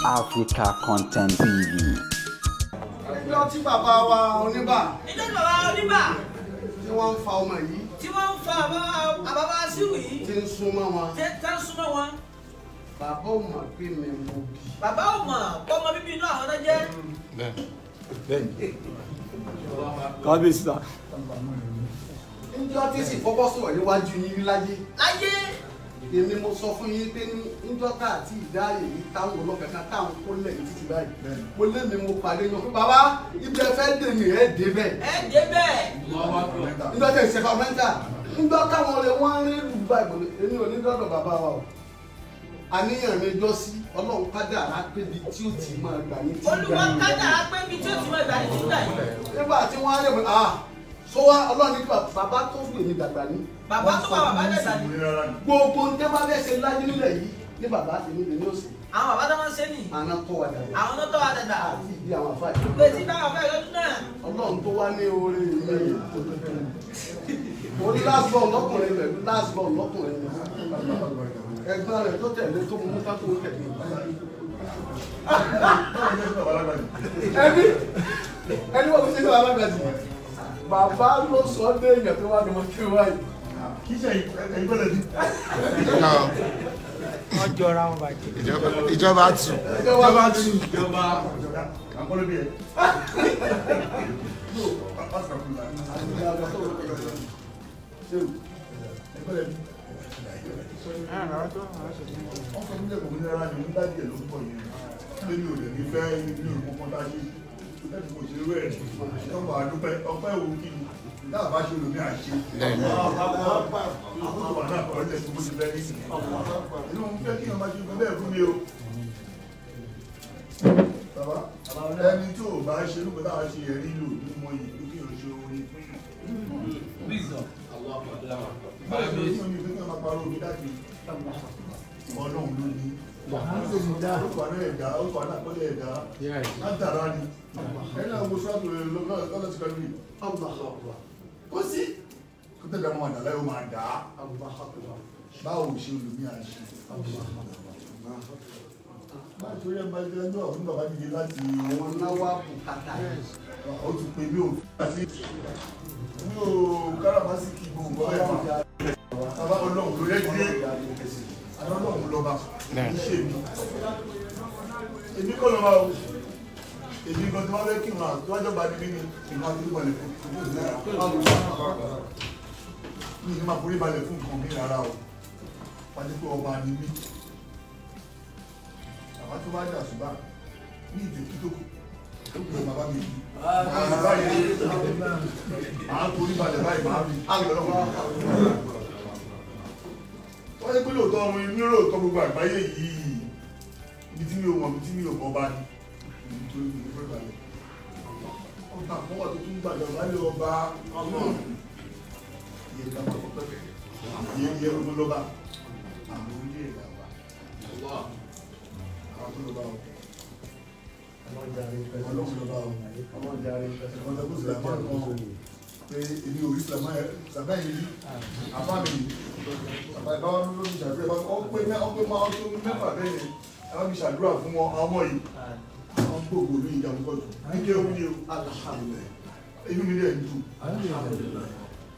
Africa Content TV. Ìjọ tí bàbá wa Oníbà. Ìjọ tí bàbá wa Oníbà. Tí wọ́n ń fa ọmọ yìí. Tí wọ́n ń fa àbábá síwì yìí. Tí ń súnmọ́ wọn. Tí ń súnmọ́ wọn. Bàbá ò mọ̀ pé mi mo bí. Bàbá ò mọ̀ ọmọ bíbí inú àwọn náà jẹ́. Bẹ́ẹ̀ni. Kábíyèsí ta. Ìjọ tí sì fọwọ́ sọ̀rọ̀ níwájú yín láyé. Láyé. Èmi mo sọ fún yín pé níjọ́ tá àti ìdáyè yìí táwọn ọlọ́kẹ̀kẹ́ táwọn kó lẹ̀ ní títí báyìí. Mo lé mi mo pàdé yan fún bàbá ibi ẹ fẹ́ dè mí ẹ dé bẹ́ẹ̀. Ẹ dé bẹ́ẹ̀. Níjọ́ tẹ̀ ṣe fàmẹ́ntà. Níjọ́ táwọn olè wọ́n rí lùgbà ìbòlè èmi ò ní dọ́dọ̀ bàbá wa o. Àníyàn mi jọ sí Ọlọ́run kádàrá pé ibi tí ó ti máa gbà ní ti gbà ní. Olúwa kádàrá pé ibi tí ó ti máa gbà ní ti gbà ní. Nígbà tí wọ́n á lè mọ̀ so wa Ọlọ́run ní bàbá tó gbè mí dàgbà ní. Bàbá tó wà bàbá dàgbà ní. Gbogbo ń tẹ́ bá fẹ́ ṣe láyé nílẹ̀ yìí ní bàbá tèmi lè ní òsì. Àwọn bàbá tó máa ń ṣe nì. Àná tó wà dàgbà. Àwọn tó tọ́ wa dàgbà. Àti ìdí àwọn àfáà yìí. Pé tí báwọn fẹ́ lọ́dún náà. Ọlọ́run tó wá ní oore mi. Mo ní last born lọ́kùnrin rẹ̀ last born lọ́kùnrin rẹ̀. Ẹgbẹ́ rẹ̀ tó tẹ̀lé tó mú mọ́tà tó tẹ̀lé. Ẹni wọ́n fi ṣe ní alágbàjì. Bàbá ló sọ ọ́ dé èèyàn tó wá ní wọ́n kí wáyé. Kì í ṣe ẹ̀yin gbọ́dọ̀ bí. Wọ́n jọra wọn bàjẹ́. Ìjọba tù. Ìjọba àkọlù bí ẹ. Ọkọ̀ mi lẹ́kọ̀ọ́ mi lára ni mo dájú ẹ̀ ló ń bọ̀ yẹn. Ṣé mi ò lè ní fẹ́ ní ìkókó tá a ṣe? Láti kò ṣe irú ẹ̀ ọkọ̀ àdúpẹ́ ọpẹ́ wo kí ni náà bá ṣe olùmí àṣe. Àkókò wà náà kọ́ ẹ̀ tó bó ṣe fẹ́ ní ìsìn. Inú mo fẹ́ kí ọmọ ṣe fẹ́ bẹ́ẹ̀ fún mi o. Bàbá ẹni tí ò bá ṣe lóko táwa ṣe ẹ̀rí lò ní mọ yìí ló kí o ṣe orin fún yìí. Báyọ̀ ló ní omi pé kí wọ́n máa parọ́ omi dákì. Ọlọ́run ló ní. Orúkọ àná ẹ̀dá, orúkọ àná àkọlé ẹ̀dá. Látara ni. Ẹni àwọn oṣù àtò lọ́lọ́ ti kọ́ lórí. Kó sí. Kó tẹ̀lé ọmọ àdàlá yóò máa dà á. Báwo ṣe olùmí àṣẹ? Báwo ṣe orí ẹ̀ máa jẹ́ ẹjọ́ ọ̀fun bàbá dìde láti Àwọn náwó àbùkátà. ó ti pè mí ò. Mi ò káràmásìkì gbogbo ẹ̀ fà. Bàbá Ọlọ́run ló rẹ́ dé. Ọlọ́run lọ́ba. Iṣẹ́ mi. Èmi kọ́ lọ́ba o. Èmi gan tí wọ́n fẹ́ kí n máa tó wájọ́ bá ní nínú ìmọ̀ àti balẹ̀ fún mi ní máa forí balẹ̀ fún nǹkan mi rárá o. Wájú pé ọba ni mí. Bàbá tó bá jà ṣùgbọ́n ní ìdèkí tó kù. Ó kù bàbá mi yìí. Báyìí máa ń forí balẹ̀ báyìí máa mi. Wọ́n ní pé lóòótọ́ ọmọ inú lóòótọ́ gbogbo àgbáyé yìí ibi tí mi ò mọ̀ ibi tí mi ò mọ̀ bá ní. Nítorí mi ò fẹ́ balẹ̀. Ọba àkọ́wà tó tún gbàgbọ́ balẹ̀ ọba ọlọ́run. Iye ká máa kọ́ pẹ́pẹ́. Iye gbogbo lọ́ba. Àwọn orílẹ̀ èdè àwa. Àwọn tó lọ́ba o. Ọlọ́run lọ́ba o. Ọ̀dọ́ kó sì lápá kan pé èmi ò rí sàbá yìí rí. Àbá mi bàbá ìbá wọn ló ń ṣàdúrà ọpẹ́ máa tó mẹ́fà bẹ́ẹ̀ ni àwọn mi ṣàdúrà fún wọn àwọn ọmọ yìí àwọn gbogbo olú ìjà ń pọ̀jù nígbà ó ní o inú mi rẹ̀ ń dùn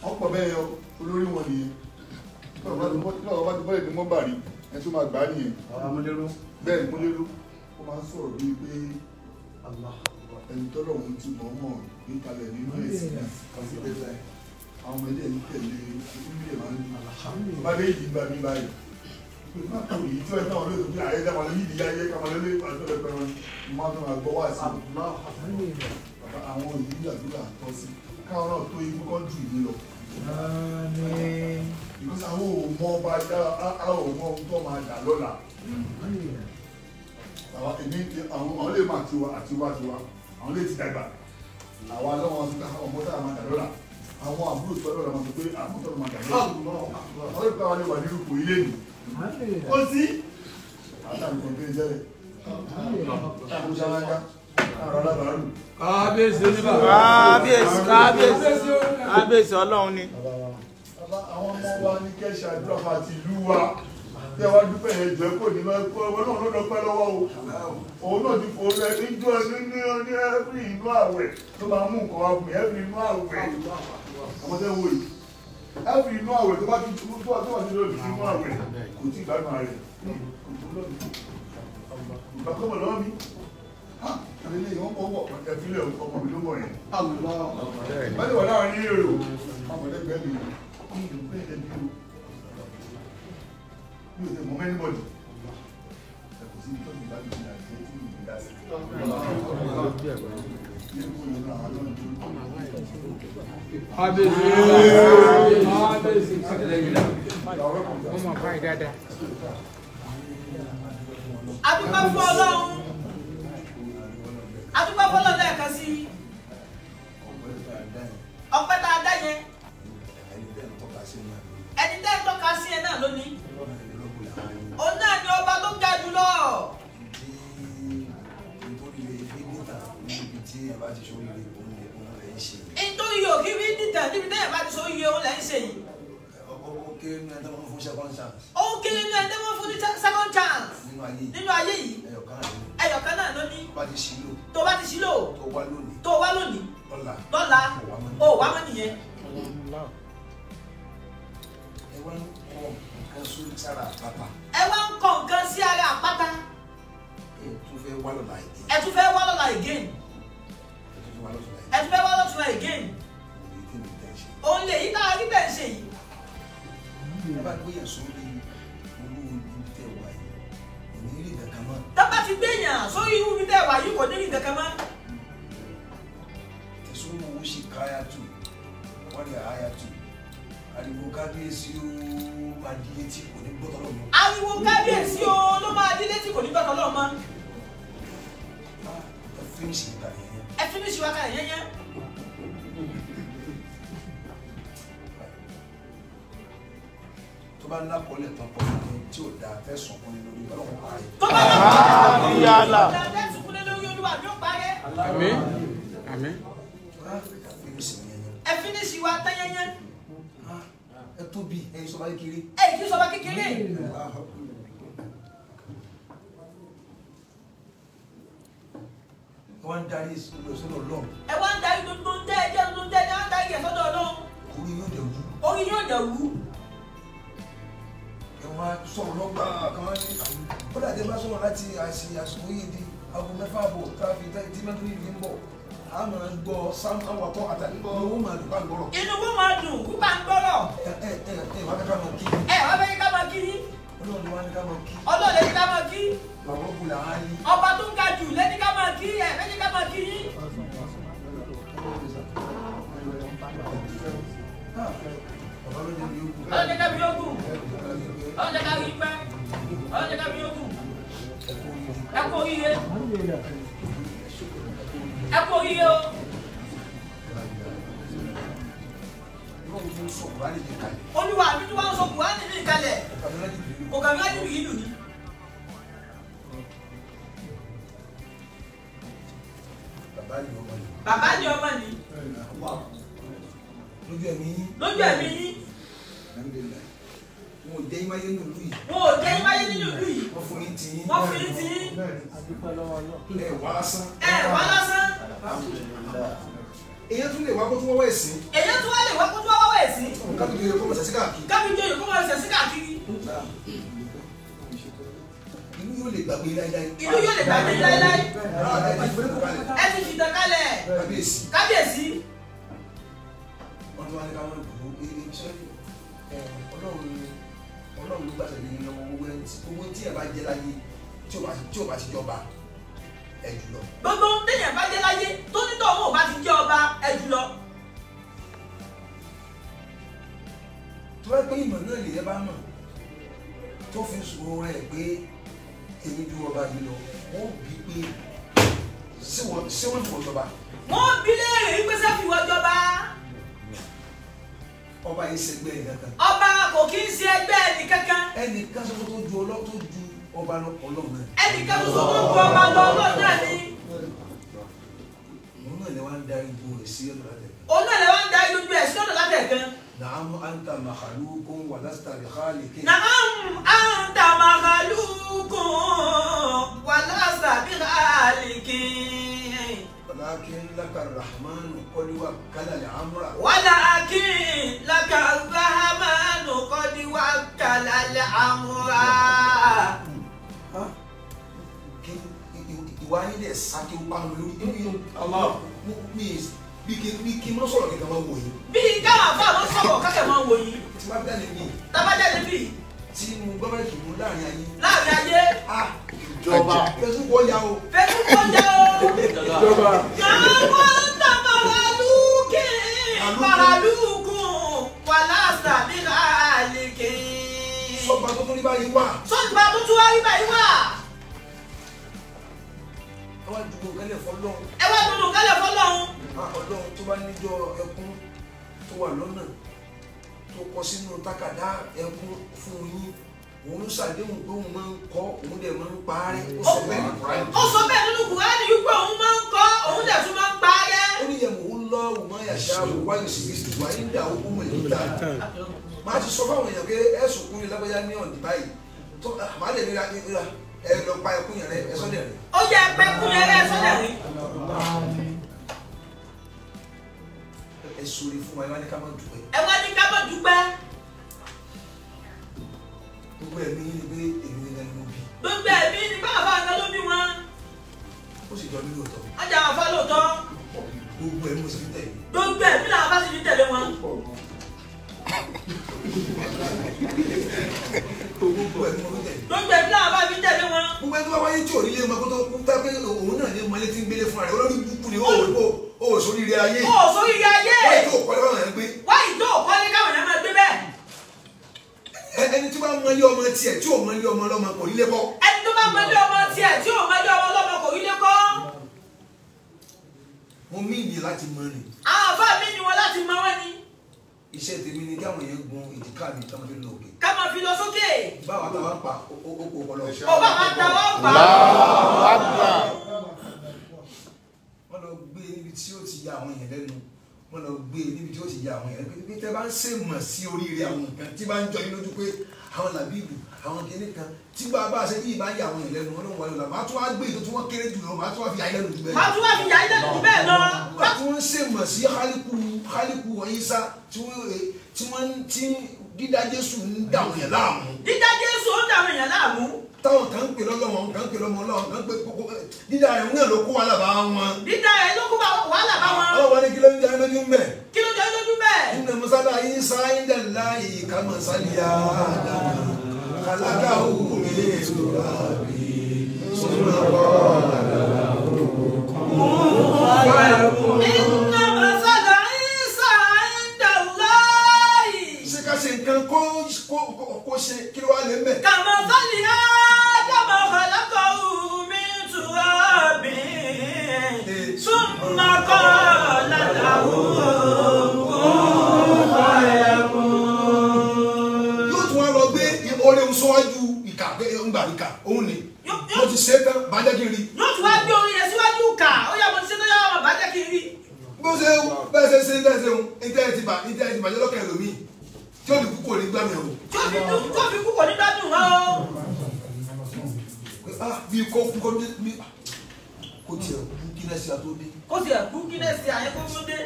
wọ́n pọ̀ bẹ́ẹ̀ olórí wọn nìyẹn náà bá ti bọ́lẹ̀ ní mọ́bà rí ẹ tó máa gbà á nìyẹn bẹ́ẹ̀ mo lérò ó máa ń sọ̀rọ̀ bíi pé ẹni tọ́lọ̀ ohun ti mọ̀ mọ̀ ní kalẹ̀ nínú ẹ̀sìn àwọn ọmọ ilé ẹni tẹ̀lé ìpínlẹ̀ máa ń dùn bá lè yí gbà mí báyìí èyí tí wọ́n táwọn olóòtú ààrẹ dáwọn lórí ìdíyà ayé káwọn lórí àtọ́lẹ̀ pẹ̀rọ ni wọ́n tún máa gbọ́ wá sí àwọn òyìn gbàdúrà tọ́ sí káwọn náà tó ikú kọ́ jù ní lọ. Because àwọn ò mọ ọba dá àwọn ò mọ ohun tó máa dà lọ́la. Àwọn lè máa tiwa àwọn lè ti dàgbà àwọn alọ́wọ́n ti ká ọmọ tá a máa dà lọ́la. Àwọn àbúrò tó lọ́la máa sọ pé àwọn tó máa dà lọ́la. Àwọn lè pa wà lè wà nínú ipò ilé nì. Ó sí. Àtàlù kan pé jẹ́rẹ̀. Àkóso alága. Àrọ̀ alábàárù. Kábíyèsí oníbà. Kábíyèsí Ọlọ́run ni. Àwọn ọmọ wa ní kẹ́ṣà àdúrà àti ìlú wa. tí ẹ wá dúpẹ́ yẹn jọ ẹ kò ní máa kọ́ ọmọ náà ló lọ pẹ́ lọ́wọ́ o òun náà ti fò rẹ níjọ́ ní ẹ́fì inú àwẹ̀ tó máa mú nǹkan wá fún mi ẹ́fì inú àwẹ̀ ọmọdé wo yìí ẹ́fì inú àwẹ̀ tó bá ti tó wà sí lórí inú àwẹ̀ kò tí gbádùn rẹ̀ ìgbà kọ́mọ̀ lọ́wọ́ mi ilé ìwọ̀n kọ́ wọ̀ ẹ̀fílẹ̀ ọmọ mi ló mọ̀ yẹn báyìí wà láàrin èrò ọmọdé bẹ́ẹ̀ mi ní ìlú bẹ́ẹ̀ bí o bí o tẹ mọ mẹ́rin bọ́ọ̀dù ẹ̀kọ́ sí tó ti bá mi ní àti tí mi dá sí. Adúpẹ́ fún Ọlọ́run. Adúpẹ́ fún Ọlọ́run lẹ́ẹ̀kan sí ọpẹ́ tá a dá yẹn. Ẹni tẹ́ ń tọ́ka sí ẹ náà lónìí. Òun náà ni ọba tó ga jùlọ. Nítorí yóò kí bí dìtẹ̀ níbi tẹ́yẹ̀ bá ti sọ iye òun lẹ́ ń ṣe yìí. Ó kéré ní ẹni tẹ́wọ́n fún second chance. Nínú ayé yìí. Ẹyọ̀kan náà ló ní. Tó bá ti ṣílò. Tó wá lónìí. Lọ́la. Ó wá mọ́ nìyẹn. Ẹ wá ń kọ nǹkan sí ara àpáta. Ẹ tún fẹ́ wá lọ́la again. Ẹ tún fẹ́ wá lọ́túnla again. Òun lè yí tá a rí bẹ́ẹ̀ ṣe yìí. Tá bá ti gbéyàn sórí irú ibi tẹ́ wà yìí kò ní rí kankan mọ́. Ariwo kábíyèsí o máa di létí kò ní gbọ́dọ̀ lọ́mọ. Ariwo kábíyèsí o ló máa di létí kò ní gbọ́dọ̀ lọ́mọ. Ẹ fínísì ìgbà yẹn. Ẹ fínísì wákà yẹn yẹn. Tó bá ńlá kọ́lẹ̀ tán pọ̀ ní tí ò dáa fẹ́ sùn kún ní lórí ọlọ́run parí. Tó bá ńlá kọ́lẹ̀ tán fẹ́ sùn kún ní lórí olúwa yóò parí. Àmín. Àmín. Ẹ fínísì wa tán yẹn yẹn. Ẹ tóbi ẹ̀yin sọba kékeré. Ẹ kì í sọba kékeré. Wọ́n ń darí sọ́dọ̀ Ọlọ́run. Ẹ wá ń darí tuntun jẹ́ ẹjẹ́ tuntun jẹ́ ẹjẹ́ ń darí ẹ̀ sọ́dọ̀ Ọlọ́run. Orí yóò dẹ̀ wú. Orí yóò dẹ̀ wú. Ẹ wá sọ̀rọ̀ lọ́gbà kan wá ní. Ó dàdé bá sọ̀rọ̀ láti àsìkò yìí di aago 6 àbọ̀ káfí tí mẹ́tò yìí ń bọ̀. A máa ń gbọ́ sáwọn àwàkọ́ àtàlẹ́ owó máa dùn bá ń gbọ́rọ̀. Inú wo máa dùn wípé à ń gbọ́rọ̀. Wá ká máa kí. Wá fẹ́ ká máa kí yín. Ọlọ́run wá ní ká máa kí. Ọlọ́run lè ní ká máa kí. Bàbá kù là á yí. Ọba tó ń ga jù lẹ́ni ká máa kí ẹ̀ fẹ́ ká máa kí yín. Ọlọ́run jẹ́ mi yóò kù. Ọlọ́run jẹ́ ká mi yóò kù. Ọlọ́run jẹ́ ká mi pẹ́. Ọlọ́run jẹ́ ká mi yóò kù. Ẹ kú oríire. Ẹ kú oríire o. Olúwa mi tí wọ́n ń sọ Kùránì ní ìkalẹ̀. Kò kàwé láti rí ìlú ni. Bàbá ni ọmọ ni. Lójú ẹ̀mí yín. Lójú ẹ̀mí yín. Wọn ò jẹ́ imáyé nínú ìlú yìí. Wọn ò jẹ́ imáyé nínú ìlú yìí. Wọ́n fún yín tì yín. Wọ́n fún yín tì yín. Ẹ wá lásán. Ẹ wá lásán. Èyí tún lè wá kó tún wọ́wọ́ ẹ̀sìn. Èyí tún wá lè wá kó tún wọ́wọ́ ẹ̀sìn. Kábíyèsí yóò kó mọ̀ sẹ́sí káàkiri. Kábíyèsí yóò kó mọ̀ sẹ́sí káàkiri. Ìlú yóò lè gbàgbé láíláí. Ìlú yóò lè gbàgbé láíláí. Ẹ ti fi tàn kalẹ̀. Kábíyèsí. Kábíyèsí. Wọ́n tún wá ní káwọn ìlú iṣẹ́ Ọlọ́run ló gbàgbé nínú owó tí ẹ bá jẹ láyé tí ò bá ti jọba ẹ jùlọ. Gbogbo téèyàn bá jẹ láyé tó ní tọ̀hún ò bá ti jẹ́ ọba ẹ jùlọ. Tó bá pé ìmọ̀ náà lè yẹ bá mọ̀ tó fi sọ̀rọ̀ rẹ̀ pé èmi ju ọba yìí lọ wọ́n bí pé ṣé wọ́n fi wọ́n jọba. Wọ́n bí léèrè wípé sẹ́fì wọ́n jọba. Ọba yìí ṣẹgbẹ́ ẹ̀ kankan. Ọba kò kí ń ṣe ẹgbẹ́ ẹnì kankan. Ẹnì kan ṣoṣo tó ju ọba Ọlọ́run náà. Ẹnì kan ṣoṣo tó ju ọba Ọlọ́run náà ni. Òun náà lè wá ń darí gbogbo rẹ̀ sí ọ̀dọ̀ látẹ̀. Òun náà lè wá ń darí gbogbo ẹ̀ sí ọ̀dọ̀ látẹ̀ kan. نعم أنت مخلوق ولست بخالق. نعم أنت مخلوق ولست بخالق. ولكن لك الرحمن قد وكل الأمر. ولكن لك الرحمن قد وكل الأمر. Ìwà yín lè sáké ó pàmò lórí bí kí n má sọ̀rọ̀ kí n máa wò yín. Bí káwọn àbá àwọn sọ̀rọ̀ kákẹ́ máa wò yín. Tí wọ́n bá ní Tábàjáde bí. tí mo gbọ́ bẹ́ẹ̀ kì í mú láàrin ayé. Láàrin ayé. ìjọba fẹsùn kọ́ ya o. Fẹ́tún kọjá o. ìjọba Yàrá ń ta màràlúkì. Màràlúkù wàlásà bí káàlìkì. Sọ́gbà tó tún ní báyìí wà. Sọ́gbà tó tún wá rí báyìí wà. Ẹ wá dùgbò kẹ́lẹ̀ fọlọ́run. Ẹ wá dúdú kálẹ̀ fọlọ́run. Ọlọ́run tó bá níjọ́ ẹkún tó wà lọ́nà tó kọ sínú tákàdá ẹkún fún yín òun ṣàdéhùn pé òun máa ń kọ́ òun dẹ̀ máa ń parẹ́ ó sọ bẹ́ẹ̀. Ó sọ bẹ́ẹ̀ nínú Kùránì wípé òun máa ń kọ́ òun dẹ̀ tún máa ń parẹ́. Ó ní yẹn mò ń lọ òun máa yàṣà òun wáyé síbi wà ní ìdá owó mọ̀ níta. Màá ti sọ fáwọn èèyàn pé ẹ̀sùn kúrin lágbájá ní ọ̀dì báyìí tó màá lè ríra ẹ lọ pa ẹkún yẹn rẹ ẹ sọ́dẹ̀ rẹ. Ó yẹ pẹ́kún yẹn rẹ́ sọ́dẹ̀ rí. Ẹ sori fún wa ẹ wá ní ká má dùn ẹ. Ẹ wá ní ká mọ̀ dúpẹ́. Gbogbo ẹ̀mí yín ni pé èmi ni ẹni mo bí. Gbogbo ẹ̀mí ni bàbá àgbà ló bí wọn. Ó sì jọ mí lóòótọ́. Ọjà àfa lóòótọ́. Gbogbo ẹ̀mí mo sì fi tẹ̀lé. Gbogbo ẹ̀mí làwọn bá sì fi tẹ̀lé wọn. Gbogbo ẹ̀mí mo fi tẹ̀lé. Gbogbo ẹ̀mí làwọn bá fi tẹ̀lé wọn. Gbogbo ẹni tó bá wáyé tí ò ní lé ọmọ kó tó kú tá pé òun náà ní mọ́lé tí ń gbélé fúnra rẹ̀ olórí burúkú ni ó sórí ire ayé. Ó sórí ilé ayé. Wáyé tó kọ́ lọ́wọ́ yẹn gbé. Wáyé tó kọ́lé káwọn yẹn máa gbé bẹ́ẹ̀. Ẹni tí wọ́n mọ́lé ọmọ tiẹ̀ tí ò mọ́lé ọmọ ọlọ́mọ kò ní lé bọ́. Ẹni tó bá mọ́lé ọmọ tiẹ̀ tí ò mọ́lé ọmọ ọlọ́mọ kò rí lé kọ́. Mo mí ìyè láti mọ ni. Àwọn àbá mi ni wọn láti mọ wọn ni. Iṣẹ́ tèmi ni káwọn èèyàn gun ìdíkà mi tí wọ́n fi lọ òkè. Ká máa fi lọ sókè. Báwa táwa ń pa oko ọpọlọ. Ó bá máa ta wọ́n gbà. Wọ́n lọ gbé níbi tí ó ti ya àwọn èèyàn lẹ́nu. Wọ́n lọ gbé níbi tí ó ti ya àwọn èèyàn lẹ́nu. Pé tẹ́ bá ń ṣèmọ̀ sí oríire àwọn nǹkan tí bá ń jọ yín lójú pé àwọn làbíbù àwọn kìnní kan tí bá a bá ṣe yìí bá ń ya àwọn èèyàn lẹ́nu wọn ló ń wọlé lọ. Màá tún wá gbé ètò tí wọ́n kéré jù lọ. Màá tún wá fi ayé lẹ́nu jù bẹ́ẹ̀. Màá tún wá fi yà ilé jù bẹ́ẹ̀ lọ. Wọ́n tún ń ṣèmọ̀ sí Khaliku Ìsá tí wọ́n ti dídá Jésù ń dà àwọn èèyàn láàmú. Dídá Jésù ó dà àwọn èèyàn láàmú. Táwọn kan ń pè lọ́lọ́wọ́n kan ń pè lọ́mọ ọlọ́wọ́n kan ń pè kókó dídá rẹ̀ náà ló kó wàhálà bá wọn. Dídá ẹ̀ ló kó wàhálà bá wọn. Ọlọ́wọ́ ní kí ló ń jẹ́ lójú mẹ́. Kí ló jẹ́ lójú bẹ́ẹ̀? Inna masala Ìsá inda Allahi kamasali Adama khalaqahu min turabin thumma qala lahu Inna masala Ìsá inda Allahi. ṣé ká ṣe nǹkan kó ṣe kí ló wá lé mẹ́. Kamasali Adama khalaqahu min turabin thumma qala lahu Yóò tún wá lọ gbé orí ohun síwájú ìkà pé ńgbà ìkà òun ni. Mo ti ṣe é tán bàjẹ́ kí n rí. yóò tún wá gbé orin yẹn síwájú kà ó yà mo ti ṣe tó yà wọn bàjẹ́ kí n rí. Bó ṣe bẹ́ẹ̀ ṣe ṣe bẹ́ẹ̀ ṣe ń ìtẹ́ ti bàjẹ́ lọ́kàn ẹlòmíì tí ó lè kú kò ní gbà mí o. tó fi kú kò ní gbádùn wọn o. Bí kò kú kò ní kò tiẹ̀ kú kí náà ṣe àtó dé. kó tiẹ̀ kú kí náà ṣe àyẹ̀kó tó dé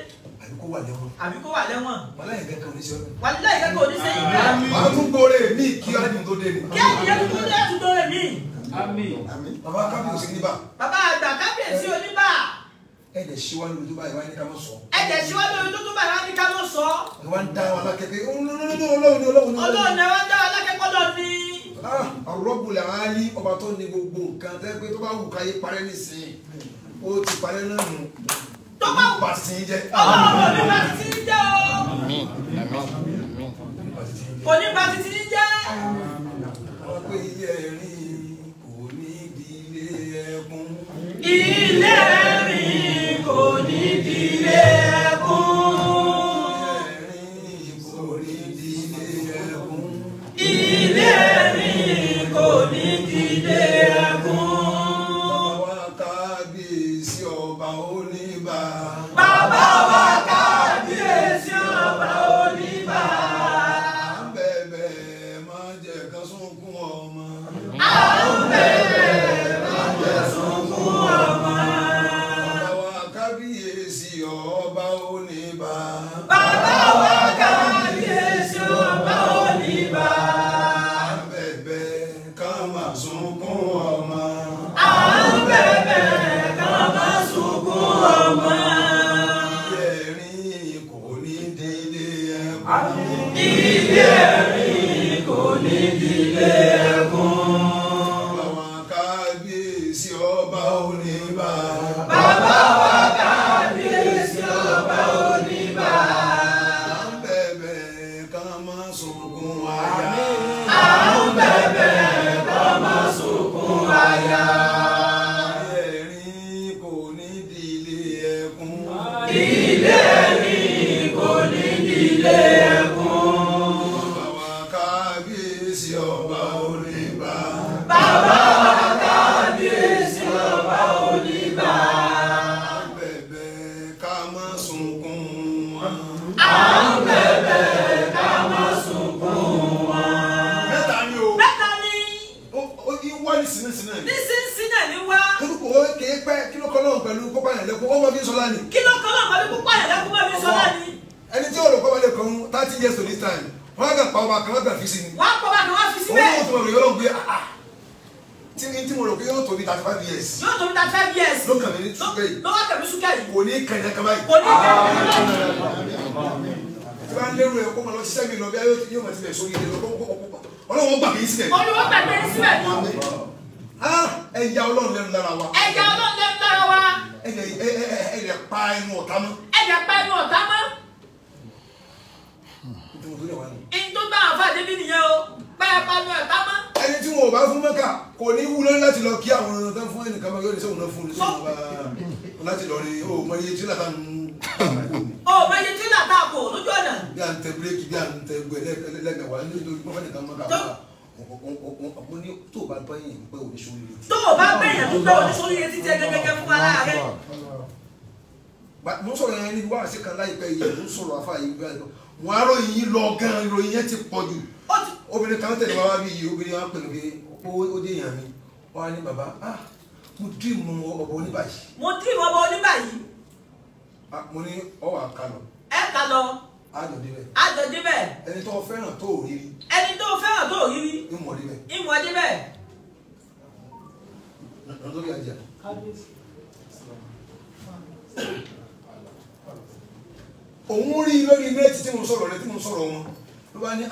Àbí kó wà lẹ́wọ̀n. àbí kó wà lẹ́wọ̀n. Wàhálà yẹn kankan ò ní ṣe ọ́. wà láì kẹ́kọ̀ọ́ oníṣẹ́yìn bẹ́ẹ̀. Màá tún gbóore ní kí ádùn tó dé ni. kí ẹ̀jẹ̀ tó dé tún tó rẹ̀ mí. Bàbá kábíyèsí níbà. bàbá àgbà kábíyèsí oníbà. Ẹ̀jẹ̀ ṣíwá lórí tó báyìí wáyé ní ká mọ̀ sọ. ẹ̀jẹ̀ síwájú orí tó tún bàrà ní ká mọ̀ sọ. Ẹ wá ń dá wọn alákẹ́kẹ́ Ọlọ́run Ọlọ́run ẹ̀ wá dá alákẹ́kọ̀ọ́ lọ ní. Ar-Rabbul Ali ọba tó ní gbogbo nǹkan tẹ́ pé tó bá wù káyé parẹ́ nísìnyí ó ti parẹ́ náà nù. tó bá wù bá sí jẹ́. Ọlọ́run ní bá ti ti jẹ́ o. kò ní bá ti ti jẹ́. Wọ́n pé ilé ẹ̀rín kò ní di ilé ẹkún. Ilé ẹ̀rín kò ní di ilé ẹkún. Ẹ̀rín kò ní di ilé ẹkún. Ilé ẹ̀rín kò ní di ilé ẹkún. Bàbá wa kábíyèsí ọba oníbà. Bàbá wa kábíyèsí ọba oníbà. ọmọ. À ń bẹ̀bẹ̀ ká má sunkún ọmọ. Ẹ̀rín kò ní délé ẹkún. Ilé ẹ̀rín kò ní dílé ẹkún. Àwọn kábíyèsí ọba Oníbà. Bàbá wa kábíyèsí ọba Oníbà. À ń bẹ̀bẹ̀ ká má sunkún aya. À ń bẹ̀bẹ̀ ká má sunkún aya. Ẹ̀rín kò ní dílé ẹkún. Ilé ẹ̀rín kò ní dílé ẹkún. Àwọn kábíyèsí ọba Oníbà. Bàbá wa kábíyèsí ọba Oníbà. À ń bẹ̀bẹ̀ ká má sunkún wọn. À ń bẹ̀bẹ̀ ká má sunkún wọn. Mẹ́ta ni o. Mẹ́ta ni Wá ní sinmi náà ni. nísinsìnyí ni wá. Torúkọ ó kéé pẹ́ kí ló kọ́ lọ́hùn pẹ̀lú kópa yẹn lẹ́kọ̀ọ́ ó mọ bí sọlá ni. Kí ló kọ́ náà pẹ̀lú púpọ̀ yẹn lẹ́kún bá mi sọ lẹ́ni? Ẹni tí olùkọ́ wọlé kan 30 years to this time wọ́n á kàn pa ọba kan wọ́n kàn fi sí ni. Wọ́n á kọ́ bá mi wá fi Owó síbẹ̀. tó mọ̀ lóyún ọlọ́run gbé tí mo rò pé yóò tóbi 35 years. Yóò tó mi ta 5 years. Ló kàn mí ní súkẹ́ yìí. Ló wá kẹ̀mí súkẹ́ yìí. Kò ní kẹ̀yìn kan báyìí. Kò ní kẹ́kẹ́ Tí wọ́n á lérò ẹ̀ kó máa lọ ṣiṣẹ́ mi lọ bí yóò máa ti bẹ̀ sórí ilé lọ ọlọ́run gbà mí sílẹ̀. Olúwa gbàgbé yín síbẹ̀ ni. Ẹ̀yà ọlọ́run lẹ́nu lára wa. Ẹ̀jẹ̀ Ọlọ́run lẹ́nu lára wa. Ẹ̀yà pa ẹnu ọ̀tá mọ́. Ẹ̀jẹ̀ pa ẹnu ọ̀tá mọ́. Nítorí mo tó lè wá nù. Ìyìn tó gbà àfa débi nìyẹn o. Báyà pa ẹnu ọ̀tá mọ́. Ẹni tí wọn ò bá fún mẹ́kà kò ní wúlò láti lọ kí àwọn ọ̀nà tó ń fún ẹnìkan máa yọ ní sẹ́wọ̀n náà fún un láti lọ rí o mọ iye tí làtà ń O mọ iye tí làtà kò lójú ọ̀nà. bí à ń tẹ bíréèkì bí à ń tẹ gbẹ lẹ́gbẹ̀wá nítorí pé wọ́n nìkan máa kà wọ́n ní tó o bá bá yẹn pé oníṣòwò yìí. Tó o bá bẹ̀yẹ̀ tó gbé oníṣòwò yẹn títí ẹ gẹ́gẹ́ fún ara rẹ̀. Mo sọ̀rọ̀ yẹn níbi wàásù kan láìpẹ́ yìí mo sọ̀rọ̀ afá yìí bí mo á ròyìn yìí lọ gan ìròyìn yẹn ti pọ̀ jù. Obìnrin kan tẹ̀lé wa bí yìí obìnrin wa pẹ̀lú pé ó dé èèyàn mi wọ́n á ní bàbá mo dream ọ̀bọ Oníbà yìí. Mo dream ọ̀bọ Oníbà yìí. Mo ní ọwọ́ àkàlọ̀. Ẹ kà lọ. Àjọ débẹ̀. Àjọ débẹ̀. Ẹni tó fẹ́ràn tó rí rí. Ẹni tó fẹ́ràn tó rí rí. Ìmọ̀ débẹ̀. Ìmọ̀ débẹ̀. Lórí ajá. Òun rí lórí nẹ́ẹ̀tì tí mo sọ̀rọ̀ rẹ̀ tí mo sọ̀rọ̀ wọn. Ló bá ní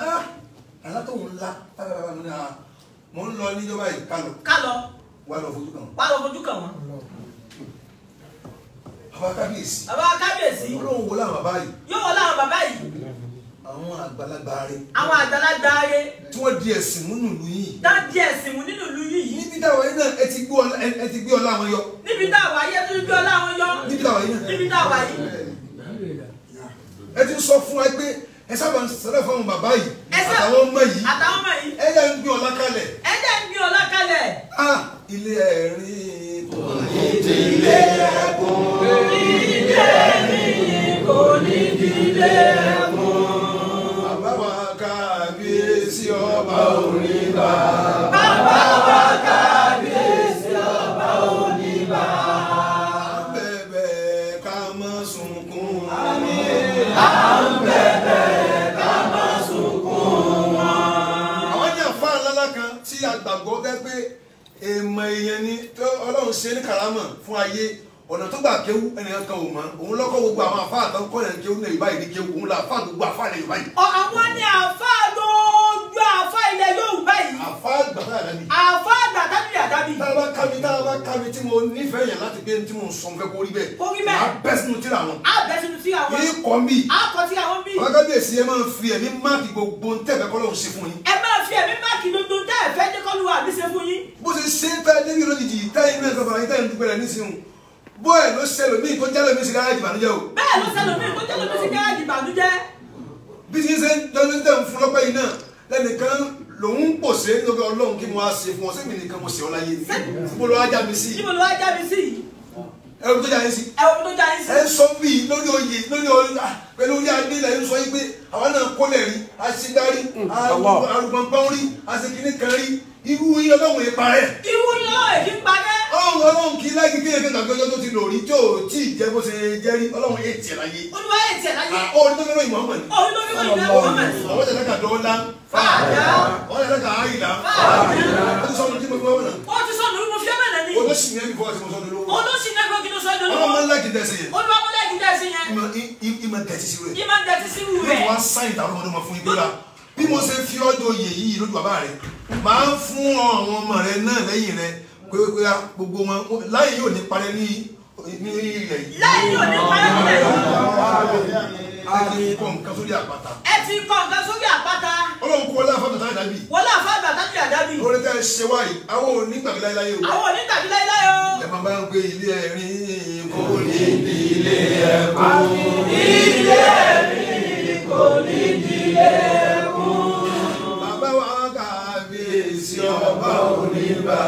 àlá tó ń la mo ń lọ níjọba yìí kálọ̀. Kálọ̀. Wà lọ fojú kàn wọ́n. Wà lọ fojú kàn wọ́n. Bàbá kábíyèsí. Bàbá kábíyèsí. Olóhùn wo láwọn bàbá yìí. Yóò wọ láwọn bàbá yìí. Àwọn àgbàlagbà rẹ̀. Àwọn àgbàlagbà rẹ̀. Tí wọ́n di ẹ̀sìn mú nùlù yìí. Tá di ẹ̀sìn mú nínú ìlú yìí. Níbi táwọn yìí náà ẹ ti gbé ọlá wọn yọ. Níbi táwọn ayé tó gbé ọlá wọn yọ. Níbi táwọn yìí náà. Níbi táwọn ayé. Ẹ ti sọ fún wa pé ẹ sábà ń sọ̀rọ̀ fún àwọn bàbá yìí. Àtàwọn ọmọ yìí. Àtàwọn ọmọ yìí. Ẹ jẹ́ ń gbé ọlá kalẹ̀. Ẹ jẹ́ ń gbé ọlá kalẹ̀. Ilé ẹ̀rín kò ní dílé ẹkún. Ilé ẹ̀rín kò ní dílé ẹkún. Bàbá wa kábíyèsí ọba Oníbà. Bàbá wa kábíyèsí ọba Oníbà. Bẹ̀bẹ̀ ká má sunkún. À ń bẹ̀bẹ̀ ká má sunkún wọn. Àwọn ní àfa ńlá kan tí a gbàgbọ́ gẹ́gẹ́ pé èèmọ̀ èèyàn ni Ọlọ́run ṣe ní kàrámà fún ayé ọ̀nà tó gbà kéwú ẹnìkan kan ò mọ̀ òun lọ́kọ́ gbogbo àwọn àfa àtàwọn kọ́ ẹ̀yàn kéwú ní Yorùbá yìí ní kéwú òun là àfa gbogbo àfa ilẹ̀ Yorùbá yìí. Àwọn ni àfa lójú àfa ilẹ̀ Yorùbá yìí. Àfa àgbàdo àdábì. Àfa àgbàdo àdábì. Tá a bá ká mi tí mo nífẹ̀ẹ́ yẹn láti gbé tí mo sọ fẹ́ kó rí bẹ́ẹ̀. Kó rí bẹ́ẹ̀. Màá bẹ́ sínú tíra wọn. Á bẹ́ sínú tíra wọn. Yìí kọ́ mi. Á kọ́ tíra wọn bí. Àwọn kábíyèsí ẹ máa ń fi ẹ̀mí máàkì gbogbo ntẹ̀fẹ́ kọ́ lóun ṣe fún yín. Ẹ máa fi ẹ̀mí máàkì gbogbo tẹ́ ẹ̀ fẹ́ jẹ́ kọ́ lu àbí ṣe fún yín. Bó ṣe ṣe ń fẹ́ débi lójijì táyé náà sọ̀rọ̀ ayé táyé ń dúpẹ́ rẹ̀ nísìnyí. Bóyá ló ṣẹlẹ̀ mí tó jẹ́lẹ̀ mí sí gárájì ìbànújẹ́ o. Bẹ́ẹ̀ ló ṣẹlẹ̀ mí tó jẹ́lẹ̀ mí sí gárájì ìbànújẹ́. Bí ti ṣe ń dọ́lé tẹ̀ ń fún lọ́pẹ́ yìí náà lẹ́nìkan lòun pò ṣe nítorí Ọlọ́run kí mo wá ṣe fún ọ sẹ́mi nìkan mo ṣe ọ láyé ni. Níbo ló wá já mi sí? Níbo ló wá já mi sí? Ẹ̀rù tó já yín sí. Ẹ̀rù tó já yín sí. Ẹ sọ bí lórí oyè pẹ̀lú orí adé ilẹ̀ ń sọ yín pé àwọn náà kólẹ̀ rí aṣígbárí arúgbọ̀ngbọ̀n rí aṣèkínní kan rí irú yín Ọlọ́run yẹn parẹ́. Irú yín Ọlọ́run yẹn parẹ́. Ọlọ́run kì í láyé kékeré kẹta gbẹjọ tó ti lò rí tí ò tí ì jẹ bó ṣe jẹ rí Ọlọ́run yẹn tiẹ̀ láyé. Olúwa yẹn tiẹ̀ láyé. Orí tó fẹ́ràn Muhammad. Orí tó fẹ́ràn Muhammad. Àwọn ìṣẹ̀lẹ̀ kan dọ́ọ́lá. Fàdá. Àwọn ìṣẹ̀lẹ̀ kan àyìnlá. Fàdá. Ó ti sọ̀rọ̀ tí mo fi wọ́n náà. Ó olóṣì ní ẹbí fọwọ́ tí mo sọ lówó. olóṣì náà gbọ́ kí ló sọ lówó. ọlọ́mọ ńlá kì í dẹ́sẹ̀ yẹn. olúwa ńlá kì í dẹ́sẹ̀ yẹn. ìmọ̀ dẹ̀tí sí rẹ̀. ìmọ̀ dẹ̀tí sí rẹ̀. yóò wá sáyìn tàwọn ọmọdé máa fún yín gbéra bí mo ṣe fi ọjọ́ oyè yìí lójú bàbá rẹ̀ máa ń fún àwọn ọmọ rẹ̀ náà lẹ́yìn rẹ̀ pé gbogbo wọn láyé yóò ní parẹ́ ní ilẹ̀ yìí. láyé yóò ní parẹ́ nílẹ̀ yìí. ẹ ti kọ́ nǹkan sórí àpáta. ẹ ti kọ́ nǹkan sórí àpáta. ọlọ́run kó wọlé àfọ́tò táyà dábì. wọlé àfọ́tò táyà dábì. orí tẹ́ ẹ ṣe wáyé àwọn onígbàgbé láyé o. àwọn onígbàgbé láyé o. ẹ máa bá ń gbé ilé ẹ̀rín kò ní di ilé ẹ̀kọ́. ilé ẹ̀rín kò ní di ilé ẹ̀kọ́. bàbá wa kábíyèsí ọba oníbà.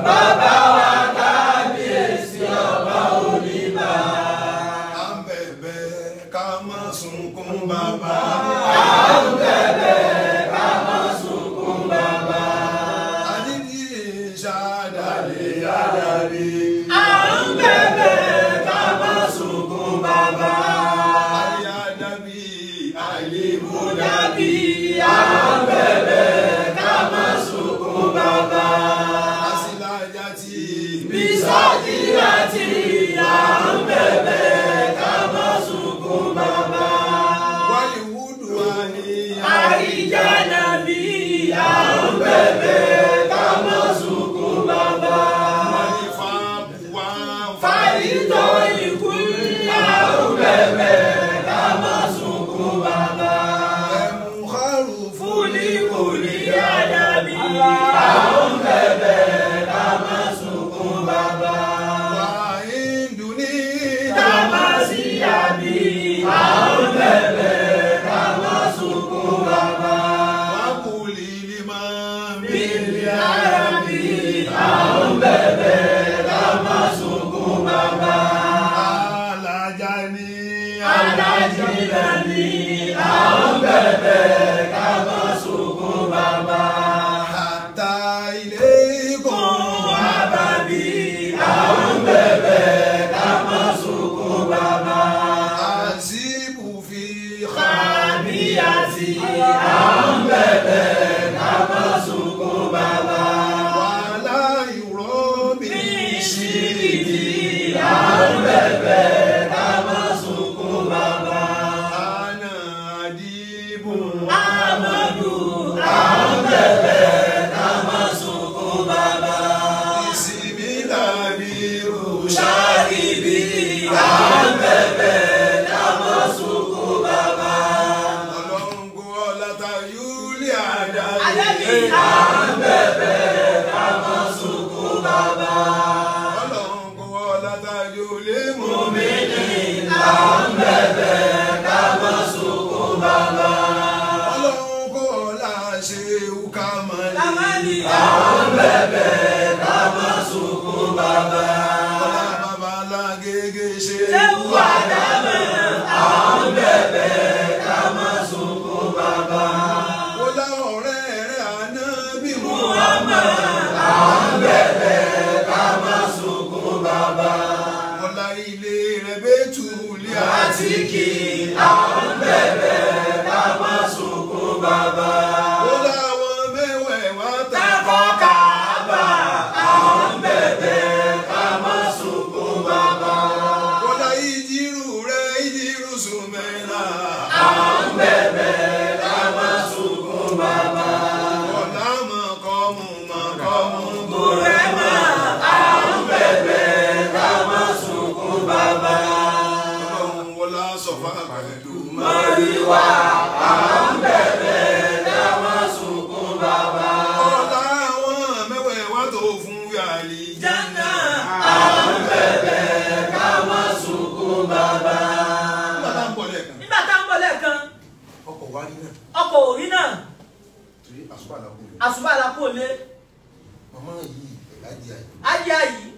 bàbá wa kábíyèsí ọba oníbà. à ń bẹ̀bẹ̀ ká má sunkún bàbá. à ń bẹ̀bẹ̀ ká má sunkún bàbá. àdídì ìṣàdàlẹ̀ àdàlẹ̀. à ń bẹ̀bẹ̀ ká má sunkún bàbá. ayé àdàbí ayé mú dàbí. à ń bẹ̀bẹ̀ ká má sunkún bàbá. àsìlájà tí. Bisagira tí à ń bẹ̀bẹ̀ ká má sunkún bàbá. wálé wúdù wá ní. Àríjànà bí à ń bẹ̀bẹ̀ ká má sunkún bàbá. wálé fàbù wá. Fàyítọ́ ikú à ń bẹ̀bẹ̀ ká má sunkún bàbá. ẹ̀mú kárù Fúlíkùlí àdàbí à ń bẹ̀bẹ̀ ká má sunkún bàbá. wá ìdùnní. Tàmásí àbí à ń bẹ̀bẹ̀ ká má sunkún bàbá. wá kùlì lima. Bíbí àràbí à ń bẹ̀bẹ̀ ká má sunkún bàbá. alájà ní. Alájìlá ni à ń bẹ̀bẹ̀ ká má sunkún bàbá. àtà ilé kan. Àbàbí à ń bẹ̀bẹ̀ ká má sunkún bàbá. àzíbù fi Àbíyàtì à ń bẹ̀bẹ̀ ká má sunkún bàbá. wàhálà ìrọ́ mi. Ìṣìdì à ń bẹ̀bẹ̀ ká má sunkún bàbá. àná àdìbò. Amadu à ń bẹ̀bẹ̀ ká má sunkún bàbá. ìsinmi dàbí ròṣà. Ṣáàkìbí à ń bẹ̀bẹ̀ ká má sunkún bàbá. ọlọ́ngbò ọ̀làtà yúlì àdá. Àdàbí à ń bẹ̀bẹ̀ ká má sunkún bàbá. ọlọ́ngbò ọ̀làtà yúlì mú. Mùmínì à ń bẹ̀bẹ̀ ká má sunkún bàbá. ọlọ́ngbò ọ̀là ṣéwù kàmálì. Kàmálì à ń bẹ̀bẹ̀ ká má sunkún bàbá. ọlá bàbá lágége ṣe. Ṣéwù Àdámọ̀ à ń bẹ̀bẹ̀ ká má sunkún bàbá. ọlá ọ̀rẹ́ rẹ̀ ànábì mú. Muhammad à ń bẹ̀bẹ̀ ká má sunkún bàbá. ọlá ilé rẹ̀ bẹ́tùlì Àtìkì à ń bẹ̀bẹ̀ ká má sunkún bàbá. ọlá àwọn mẹ́wẹ̀ẹ̀wá Tákọ́ Kàábà à ń bẹ̀bẹ̀ ká má sunkún bàbá. ọlá ìdírù rẹ̀ ìdírù sùnmẹ́lá. À ń bẹ̀bẹ̀ ká má sunkún bàbá. ọlá mọ̀kọ́mù mọ̀kọ́mù. Bùrẹ́mà à ń bẹ̀bẹ̀ ká má sunkún bàbá. ọlọ́run wọlá sọ̀fà pẹ̀lú Mọ̀ríwá à ń bẹ̀bẹ̀ ká má sunkún bàbá. ọlá àwọn mẹ́wẹ̀ẹ̀wá tó fún yàrá. Jánà à ń bẹ̀bẹ̀ ká má sunkún bàbá. nígbà tá à ń bọ̀ lẹ́ẹ̀kan. Nígbà tá ń bọ̀ lẹ́ẹ̀kan, ọkọ̀ wá rí náà ọkọ̀ òrí náà, torí àṣùbà làkúrò. àṣùbà la kò lé. màmá yìí ẹ̀lájì àyè Ájá yìí,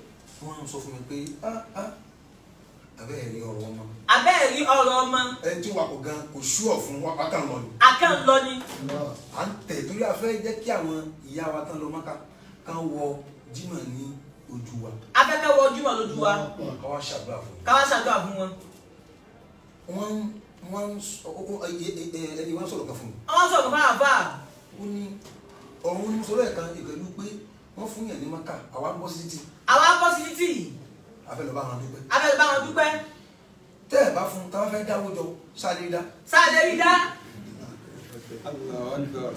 wọ́n sọ fún mi pé abẹ́ ẹ̀rí ọ̀rọ̀ ọmọ abẹ́ẹ̀rí ọ̀rọ̀ ọmọ, ẹni tí wakọ̀ gan kò ṣúọ̀ fún wákàn lọ ni. akẹ́ńlọ ni. à ń tẹ̀ torí a fẹ́ jẹ́ kí àwọn ìyá wa tán lọ mọ́ká kán wọ jímọ̀ ní ojú wa Afẹ́fẹ́ wọ ojúmọ̀ lójú wa, ká wá ṣàdúrà fún káwá ṣàdúrà fún wọn. wọn. ẹni wọn sọ̀rọ̀ kan fún mi. Wọ́n sọ̀rọ̀ fún àbá. ó ní ọ̀run ní sọ̀rọ̀ ẹ̀ka ìpẹ̀lú pé wọ́n fún yàn ní mọ́ká àwa ń bọ́ sí títì Àwa bọ́ sí sí títì. Abẹ́lẹ̀ bá wọn dúpẹ́. Abẹ́lẹ̀ bá wọn dúpẹ́. Tẹ́ ẹ̀ bá fún un táwọn fẹ́ dáwó jọ sáà lè dá. Sáà lè rí dá.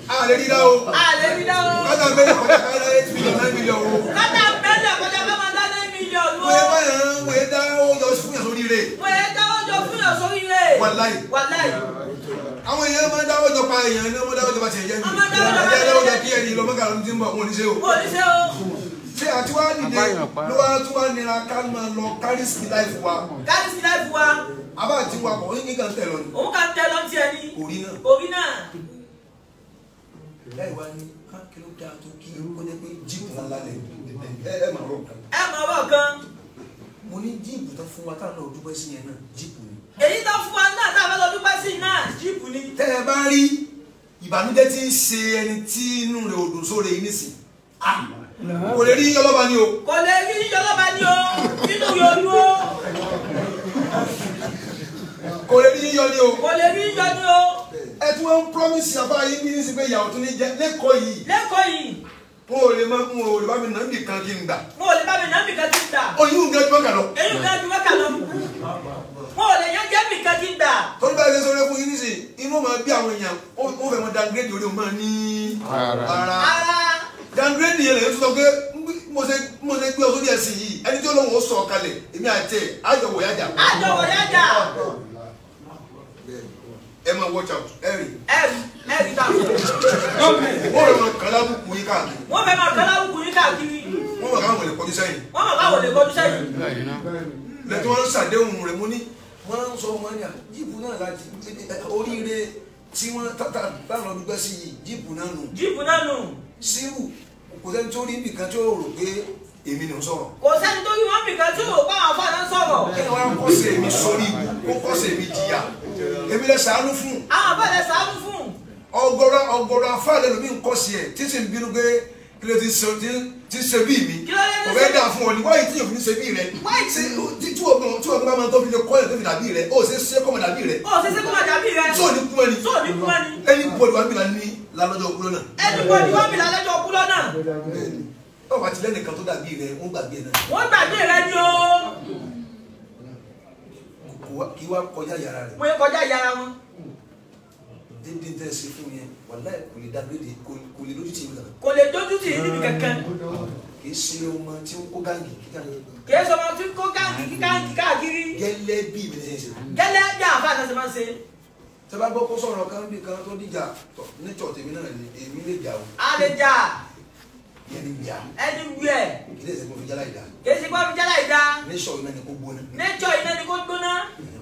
A lè rí dá o. A lè rí dá o. Kátà bẹ́lẹ̀ kọjá káyọ̀ 8 million 9 million o. Kátà bẹ́lẹ̀ kọjá ká máa dá 9 million o. Wọ́n dá owó jọ fún yàn sórí rẹ̀. Wọ́n dá owó jọ fún yàn sórí rẹ̀. Wàláì. Wàláì. Àwọn èèyàn máa ń dáwọ́ jọ pa èèyàn ní ọmọdé dáwọ́ jọ pa tiẹ̀ jẹ́ mi. Ẹ̀jẹ̀ dáwọ́ jọ kí ẹni lọ mọ́kà ló ti ń bọ̀ wọn ò ní ṣe o. Wọ́n ò ní ṣe o. Ṣé àti wá dìde ló wá tún wá nira ká máa lọ kárí sí láìfù wa. Kárí sí láìfù wa. Abá àti wa kọ̀ ní kàn tẹ̀ lọ ni. Òun kàn tẹ̀ lọ ti ẹni. Orí náà. Orí náà. Láì wá ní kí ló dáa tó kí ó jẹ́ pé jíìpù ńlá lẹ̀ ẹ máa rọ̀ kan. Ẹ máa rọ̀ kan. Mo ní jíìpù tó fún wa táwọn náà dúpẹ́ sí yẹn náà jíìpù ni. Èyí tó fún wa náà táwọn lọ dúpẹ́ sí náà jíìpù ni. Tẹ́ ẹ bá rí ìbànújẹ́ tí ń ṣe ẹni tí inú rẹ̀ ò dùn sóore yìí nísìn. Kò lè rí ọlọ́ba ni o. Kò lè rí ọlọ́ba ni o. Nínú yòónú o. Kò lè rí yíyọ ni o. Kò lè rí yíyọ ni o. Ẹ tún wọn promise àbá yín bí ní sí pé ìyàwó tún ní jẹ lẹ́kọ̀ọ́ yìí. Lẹ́kọ̀ọ́ yìí. Mo ò lè bá mi nà ń bì kan kí n gbà. Mo ò lè bá mi nà ń bì kan kí n gbà. Oyún ń gẹ́jú mọ́kà lọ. Eyín ń gẹ́jú mọ́kà lọ. Mo ò lè yán jẹ́ bì kan kí n gbà. Torí bá ẹ ṣe sọ́rọ́ fún yín nísìn inú máa bí àwọn èèyàn ó fẹ́ mọ downgrade orí òun máa ní ara. Downgrade yẹn lè tún sọ pé mo ṣe gbé ọ sórí ẹ̀sìn yìí ẹni tí ó lóun ó sọ ọ kalẹ̀ èmi àti ẹ̀ àjọwò yájà. Àjọwò yájà. Ẹ máa watch out ẹ rí. Ẹ rí ta. Wọ́n fẹ́ máa kàlá bùkún yín káàkiri. Wọ́n fẹ́ máa kàlá bùkún yín káàkiri. Wọ́n mọ̀ káwọn lè kọjú sẹ́yìn. Wọ́n mọ̀ káwọn lè kọjú sẹ́yìn. Lẹ́tí wọ́n ń ṣàdéhùn rẹ̀ mú ní. Wọ́n ń sọ wọn ní à jíìpù náà láti oríire tí wọ́n táwọn ọdún gbẹ́ sí yìí jíìpù náà nù. Jíìpù náà nù. Sírù kò sẹ́ni tó rí nìkan tí ó rò pé èmi ni ń sọ̀rọ̀. Kò sẹ́ni tó rí wọn nìkan tí ó rò pé àwọn afáàná ń sọ̀rọ̀. Kí ni wọ́n á kọ́sẹ̀ mi sórí kó kọ́sẹ̀ mi jìyà. Èmi lẹ ṣàánú fún. Àwọn afáàná ṣàánú fún. Ọ̀gọ̀rọ̀ afáàlẹ́ lómi ń kọ́sì ẹ̀ tí sì ń bínú pé kí ló ti ṣe bí mi. Kò fẹ́ dà fún ọ ní wáyé tí yóò fi ní ṣe bí rẹ. Tí ọ̀gbọ́n bá máa tó fi lè kọ́ ẹ̀ tó fi dàbí rẹ ó ṣe ṣe kọ́mọ dàbí rẹ. Ó ṣe ṣe kọ́mọ dàbí rẹ. Tó ní kú ẹni. Tó ní kú ẹni. Ẹni bọ̀dù wà nílá ní lálọ́jọ́ òkúlọ́ náà. Ẹni bọ̀dù wà nílá lọ́jọ́ òkúlọ́ náà. Ọ̀pọ̀ àti lẹ́nìkan tó dàbí rẹ wọ́n gbàgbé náà. Wọ́n gbàgbé rẹ ni o. Kí wá kọjá yàrá rẹ̀. Mo yẹ kọjá yàrá wọn. Dédé tẹ́ ṣe fún yẹn wàláhì kò lè dàgbéde kò lè lójú tì mí kan. Kò lè dójú tì í níbi kankan. Kì í ṣe ọmọ tí ń kó gáàgì kíkàgì. Kì í ṣe ọmọ tí ń kó gáàgì káàkiri. Gẹ́lẹ́ bí mi ṣe ṣe. Gẹ́lẹ́ bí àfáàná ṣe máa ń ṣe. Tẹ́ bá gbọ́ kó sọ̀rọ̀ kan bí kan tó dìjà níjọ́ tèmi náà ni èmi lè jà o. A lè jà. Ẹni jà. Ẹni wí ẹ̀. Kì í lè ṣe kó fi jálá ìdá. Kì í ṣe kó fi jálá ìdá. Nẹ́ṣọ̀ iná ni kó gbóná. Nẹ́ṣọ̀ iná ni kó gbóná.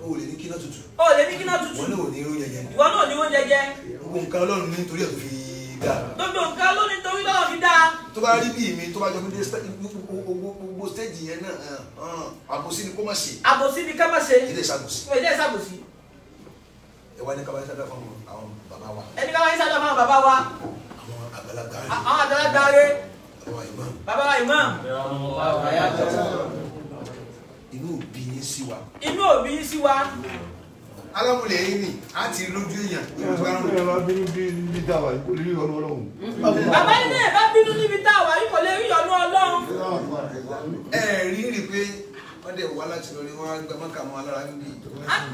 O lè ní kíná tutù. O lè ní kíná tutù. Wọ́n náà ò ní irú yẹyẹ. Ìwọ náà ò ní oúnjẹ jẹ. Gbogbo nǹkan Ọlọ́run ní nítorí ẹ̀ tó fi dá. Gbogbo nǹkan ló ní torí lọ́wọ́ fi dá. Tó bá rí bí mi tó bá jọ pé gbogbo stéèjì yẹn náà àbòsí ni kó má ṣe. Àbòsí ni ká má ṣe. Ilé ìṣàbòsí. Ilé ìṣàbòsí. Ẹ wá ní ká bá ṣáda fún àwọn bàbá wa. Ẹni ká wá ní ṣáda fún àwọn bàbá wa. Àwọn àgbàlagbà rẹ̀. Àwọn àgbàlagbà rẹ̀. Bàbá ìmọ̀. Bàbá wa ìmọ̀. Inú òbí yín sí wa. Inú òbí yín sí wa. Alámúlẹ̀ yín ni a ti lójú èèyàn. Bàbá bínú bí dáwà kò lè rí ọ̀nà Ọlọ́run. Bàbá ní ẹ̀ bá bínú níbi táwa yìí kò lè rí ọ̀nà Ọlọ́run. Ẹ rí pé wọ́n dẹ̀ wá láti lọ ní wọ́n á gbẹ mọ́kà mọ́ alára níbi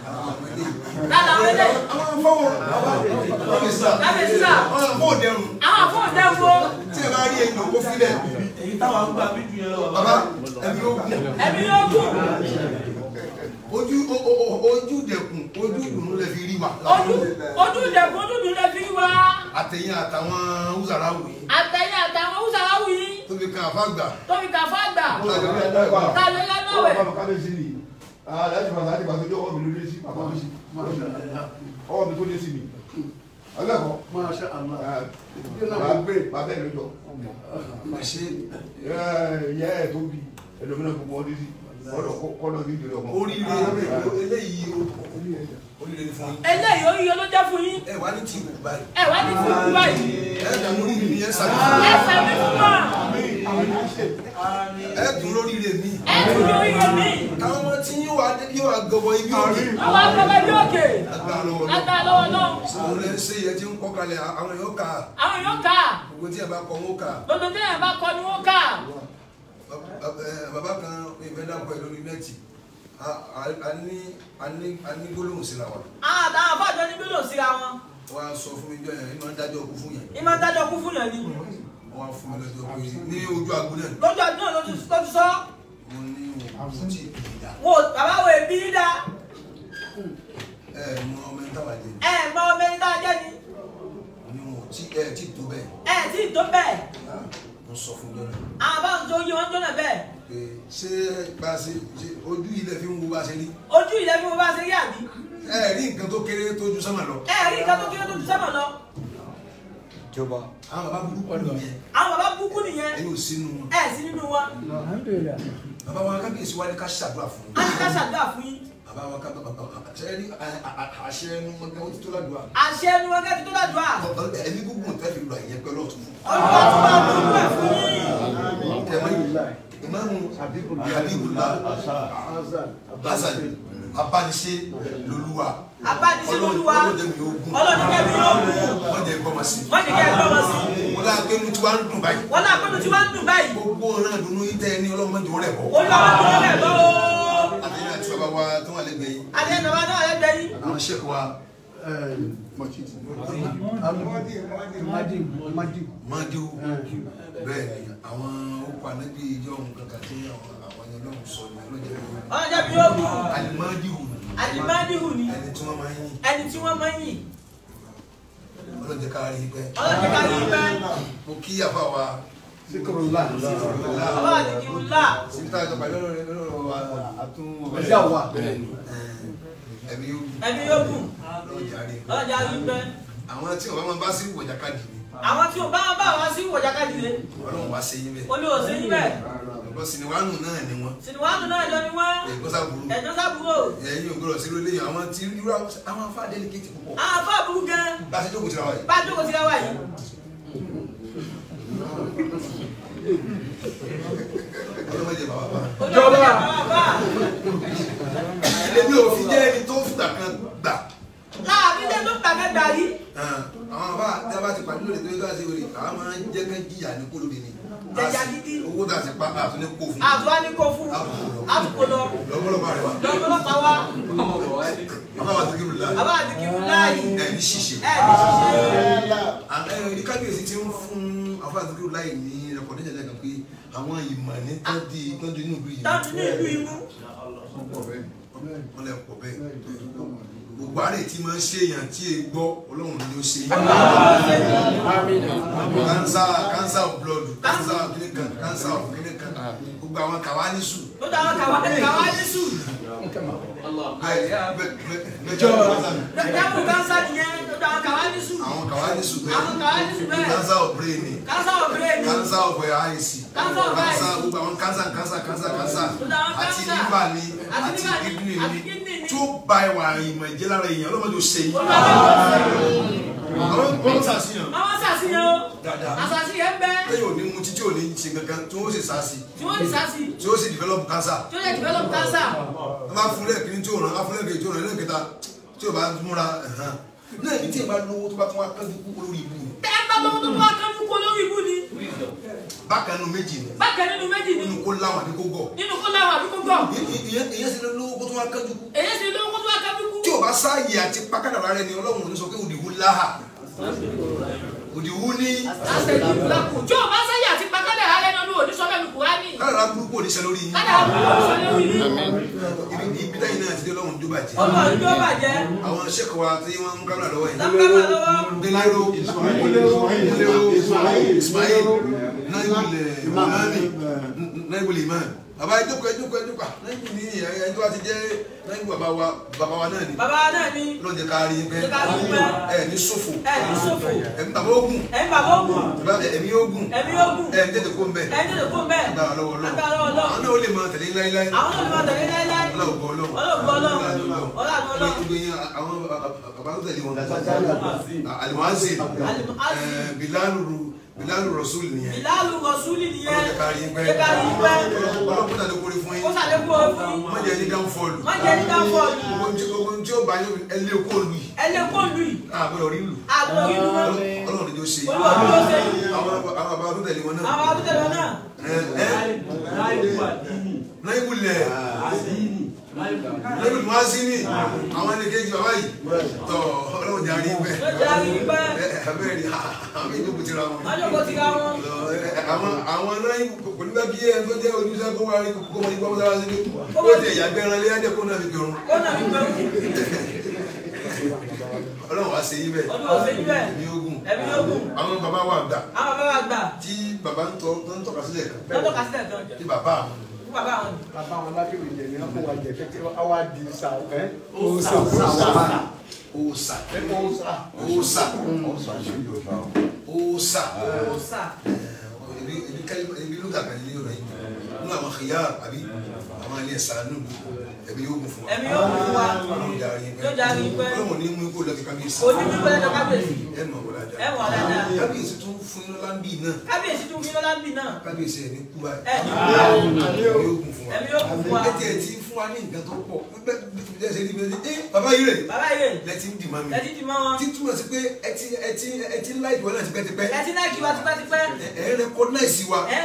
àwọn ọmọdé. Lára àwọn ilé. Àwọn afọ́wọ́ Kábíyèsí. àwọn afọ́ òdẹrùn. Àwọn àfọ̀ òdẹ́wò. Tí ẹ bá rí èyí òkú fílẹ̀. èyí táwa ń gbà bí ju yẹn lọ. Bàbá ẹbí ó kù. Ẹbí yóò kù. Ojú dẹkùn ojú ìdùnnú lè fi rí wa. Ojú ìdẹ̀kùn ojú ìdùnnú lè fi rí wa. Àtẹ̀yìn àtàwọn húsàrà wù yín. Àtẹ̀yìn àtàwọn húsàrà wù yín. Tóbi kan àfàgbà. Tóbi kà fàgbà. Tàlẹ́ lọ́nà wẹ̀. Láti pàṣẹ àti pàṣẹ ọwọ́ mi ló dé sí pàpà mi sí. Ọwọ́ mi tó dé sí mi. Ọlọ́kọ̀. Máa gbé bàbá ẹ̀ lójọ. Ìyá ẹ̀ tó bí ẹlòmínà gbogbo ọdún sí. Kọ́lọ̀ ní ìdílé ọmọ. Oríire eléyìí oríire ni fún yín. Eléyìí oríire ló jẹ́ fún yín. Ẹ wá ní tí ìwò báyìí. Ẹ wá ní tí ìwò báyìí. Ẹ dàmú orí mi ẹ sàmì. Ẹ sàmì fún wa. Ẹ dùn lóríire mi. Ẹ dùn lóríire mi. Àwọn ọmọ tí yóò wá gọbọ ibi òkè. Àwọn akọ̀wé bí òkè. Agbára lọ́wọ́ náà. Agbára lọ́wọ́ náà. Àwọn ẹ̀ ń ṣe ìyẹn tí ń kọ́ kalẹ̀ àwọn yóò kà. Àwọn yóò kà. Gbogbo tí ẹ bá kọ wọn kà. Gbogbo tí ẹ bá kọ ni wọ́n kà. Bàbá kan dákọ̀ ẹ̀ lórí nẹ́ẹ̀tì a ní gbólóhùn síra wa. àtàwọn àbájọ ní gbólóhùn síra wọn. wọ́n á sọ fún mi jọ yẹn ìmọ̀ dájọ́ kú fún yẹn. ìmọ̀ dájọ́ kú fún yẹn ni. wọ́n á fún mi lọ́jọ́ pé ní ojú àgbo náà. lójú àgbo náà ló ti sọ. mo ní òun tí ì dá. wo bàbá wo èbí dá. mọ ọmọ ẹni táwa jẹ. mọ ọmọ ẹni táwa jẹ ni. ní wọn tí tó bẹ́ẹ̀. tí tó bẹ́ẹ̀. mo sọ fún jọ́nà. àwọn bá ń tó yí wọn jọ́nà bẹ́ẹ̀. ṣé bá a ṣe ojú ilẹ̀ fi ń wo bá a ṣe rí. ojú ilẹ̀ fi ń wo bá a ṣe rí àbí. rí nǹkan tó kéré tó ju sánmà lọ. rí nǹkan tó kéré tó ju sánmà lọ. jọba àwọn bàbá burúkú nìyẹn. àwọn bàbá burúkú nìyẹn. ẹ yóò sínú wọn. sí nínú wọn. bàbá wa kábíyèsí wa ní ká ṣàdúrà fún yín. a ní ká ṣàdúrà fún yín. bàbá wa ká bàbá ṣe rí àṣẹ ẹnu mọ́gá ó ti tó ládùúgbà. àṣẹ ẹnu mọ́gá ti tó ládùúgbà. ẹni gbogbo nǹkan fi lọ àyẹn pẹ̀lú ọ̀tún fún. olùkọ́ tó bá dùúgbà fún yín. ìmáàmù Habibullah Hasan abániṣe lolúwa. abániṣe lolúwa. ọlọ́dẹ mi yóò gún. wọ́n jẹ́ gbọ́mọ sí. wọ́n lá gbẹ́nu tí wàá ń dùn báyìí. gbogbo ọ̀ràn ìdùnnú yìí tẹ́ ní ọlọ́mọdé rẹ̀ bọ̀. àtẹ̀yìn àti bàbá wa tó wà lẹ́gbẹ̀ẹ́ yìí. àwọn ṣèkọ wa. Madiu bẹ́ẹ̀ ni àwọn okùn ànábì ìjọ ohun kankan tí àwọn ẹni Ọlọ́run sọ ní ọlọ́jà bí ó kù. Alimadihu ni ẹni tí wọ́n máa ń yìn. ẹni tí wọ́n máa ń yìn. ọlọ́jẹ̀ ká rí pẹ́. ọlọ́jẹ̀ ká rí pẹ́. mo kí àfa wa. Zikrullah. Zikrullah. síbi ìjọba lọ́rọ̀ wa àtún ọjà wa. ẹ̀mí yóò kù. ọlọ́jà rí pẹ́. àwọn tí ọba máa bá sí ìwọ̀jàkadì ni. àwọn tí ọba máa bá wa sí ìwọ̀jàkadì ni. Ọlọ́run wá ṣe yín bẹ́ẹ̀. Olúwa ṣe yín bẹ́ẹ̀. ọ̀pọ̀ siniwánu náà ni wọ́n. siniwánu náà jọ ni wọ́n. ẹ̀gbọ́n sábúrú. ẹ̀yin ògbọ́dọ̀ sí lóléyìn àwọn tí irú àwọn afá délégéètì púpọ̀. àwọn afá burú gan. bá a ṣe jókòó síra wa yìí. ọlọ́mọdé bàbá. èmi ò fi jẹ́ ẹni tó fìgbà kan gbà. láàbí tẹ tó gbàgbé gbà rí. àwọn àbá tí a bá ti pàdé lórí tó yẹ ká ṣe wèrè àwọn máa ń jẹ́ ká jìyà ní kó lóde ni. jẹjà gidi. owó tá a ti pa àtún ní kó fún. àtúwá ní kó fún. àtúkò lọ. lọ́pọ̀lọpọ̀ àríwá. lọ́pọ̀lọpọ̀ wa. àbá wa Zikiru láàyè. àbá wa Zikiru láàyè. ní ṣíṣe. ní kábíyèsí ti ń fún àbá Zikiru láàyè ní rẹpọ̀dẹ́jà lẹ́gàn pé àwọn ìmọ̀ ní tọ́jú inú ìlú yìí. tọ́jú ní ìlú yìí mú. wọ́n lè pọ̀ bẹ́ẹ̀. gbogbo àárẹ̀ tí máa ń ṣe èèyàn tí e gbọ́ Ọlọ́run ni ó ṣe. cancer of blood cancer of kìnìkan cancer of kìnìkan gbogbo àwọn kàwánísù. gbogbo àwọn kàwánísù. dábò cancer nìyẹn gbogbo àwọn kàwánísù. àwọn kàwánísù bẹ́ẹ̀. àwọn kàwánísù bẹ́ẹ̀. cancer of brain. cancer of brain. cancer of eyes. cancer of eyes. gbogbo àwọn cancer àti liver ni àti kidney ni tó ba ìwà ìmọ̀ ìjẹ́ lára èèyàn ọlọ́mọdé ò ṣe yìí. àwọn sàṣìyàn. àwọn sàṣìyàn o. àṣàṣìyàn bẹ́ẹ̀. téèyàn ò ní mu títí ò ní ṣe gangan tí wọ́n sì sàṣì. tí wọ́n sì sàṣì. tí ó sì develop cancer. tí ó lè develop cancer. wọ́n bá fún lẹ́ẹ̀kiri tí ò ràn á fún lẹ́ẹ̀kiri tí ò ràn lẹ́ẹ̀kẹta tí ò bá múra náà ní tí ì bá lówó tó bá tún wá kánjú kú lórí ibú. tẹ́ ẹ bá lówó tó wá kánjú kú lórí ibú ni. bákan nínú méjì ni. bákan nínú méjì ni. nínú kó láwọn àbí kó gọ̀. nínú kó láwọn àbí kó gọ̀. èyàn sì lè lówó kó tó wá kánjú kú. èyàn sì lè lówó kó tó wá kánjú kú. tí o bá sáàyè àti pákádàrá rẹ ni Ọlọ́run ò ní sọ pé òdìwú láhà òdìwú ní. tí o bá sáàyè àti pákádàrá rẹ ni Ọlọ́run ò ní sọ bẹ́ẹ̀ ní Kùránì. kádàrá burúkú ò ní ṣe lórí yín. kádàrá burúkú ò ní ṣe lórí yín. ibi táyì náà ti dé Ọlọ́run jó bàjẹ́. Ọlọ́run jó bàjẹ́. àwọn sẹ́kọ̀ wa tí wọ́n ń kámẹ́rà lọ́wọ́ yìí. Délérò Ismail náírà imán bàbá ẹjọ́kọ̀ náírà ní ẹjọ́ àti jẹ́ náírà bàbá wa náà ni. bàbá wa náà ni. lọ́jọ́ ká rí pé ní ṣòfò. ẹ̀mí bàbá ogun. ẹ̀mí ogun. ẹ̀mí tètè kó ń bẹ̀. agbára lọ́wọ́ Ọlọ́run. àwọn náà ó lè máa tẹ̀lé láíláí. ọlọ́ọ̀gbọ́ Ọlọ́run. àwọn bàbá tó tẹ̀lé wọn. alimuhazi Bilalu Rasuli nìyẹn. Bilalu Rasuli nìyẹn. ọlọ́jọ́ ká rí pé. ọlọ́run kó tàdé kórè fún yín. kó tàdé kórè fún yín. má jẹ́ ní dáńfọ́ọ̀lù. gbogbo tí ó bá yín ẹlẹ́ kó lù yìí. àgbọ̀dọ̀ rí lù. Ọlọ́run ni ó ṣe. àwọn bàbá tó tẹ̀lé wọn náà. Láìbùlẹ̀. Láìbùlẹ̀ wá sí ní àwọn ẹnìkejì bàbá yìí. Tọ́ ọlọ́run jarí bẹ́ẹ̀. Abẹ́rẹ́ àwọn ìjókòó ti ra wọn. Àwọn náà kò ní bá kí ẹ tó jẹ́ ojúṣe kó wá rí kókó wọn ní gbọ́mọ́ sára sí ní. Ó ti ẹ̀yà gbẹ́ran lé ẹ̀jẹ̀ kó náà fi gbẹ̀rún. Ọlọ́run wá ṣe yí bẹ́ẹ̀. Ẹ̀mí ogun. Àwọn bàbá wa gbà. Tí bàbá ń tọ́ka sílẹ̀ kan. Tí bàbá wọn lábẹ́rẹ́ ìjẹ́ ní ọkọ̀ wa jẹ́ kẹ́kẹ́ àwa di sa ẹ́ òòsà ibi ló gàgbà nílé ọ̀rọ̀ yìí nínú àwọn xiyá àbí àwọn ilé ẹ̀sà nínú ẹ̀mí yóò gùn fún wa. Ọlọ́run ní mú ikú lọ́kì kábíyèsí. Ẹ mọ̀ wọ́n dáadáa. Kábíyèsí tún fún iná láńbì náà. Kábíyèsí ẹ̀ ní kú báyìí. Ẹ̀mí yóò gùn fún wa. Ẹ tiẹ̀ ti fún wa ní nǹkan tó pọ̀. Ẹ ṣe ní bí bàbá yìí rẹ̀ lẹ́tí ń dì máa mi. Tí túmọ̀ sí pé ẹ ti ń láìpẹ́ náà tipẹ́tipẹ́. Ẹ rẹ́kọ́náìsì wa. Ẹ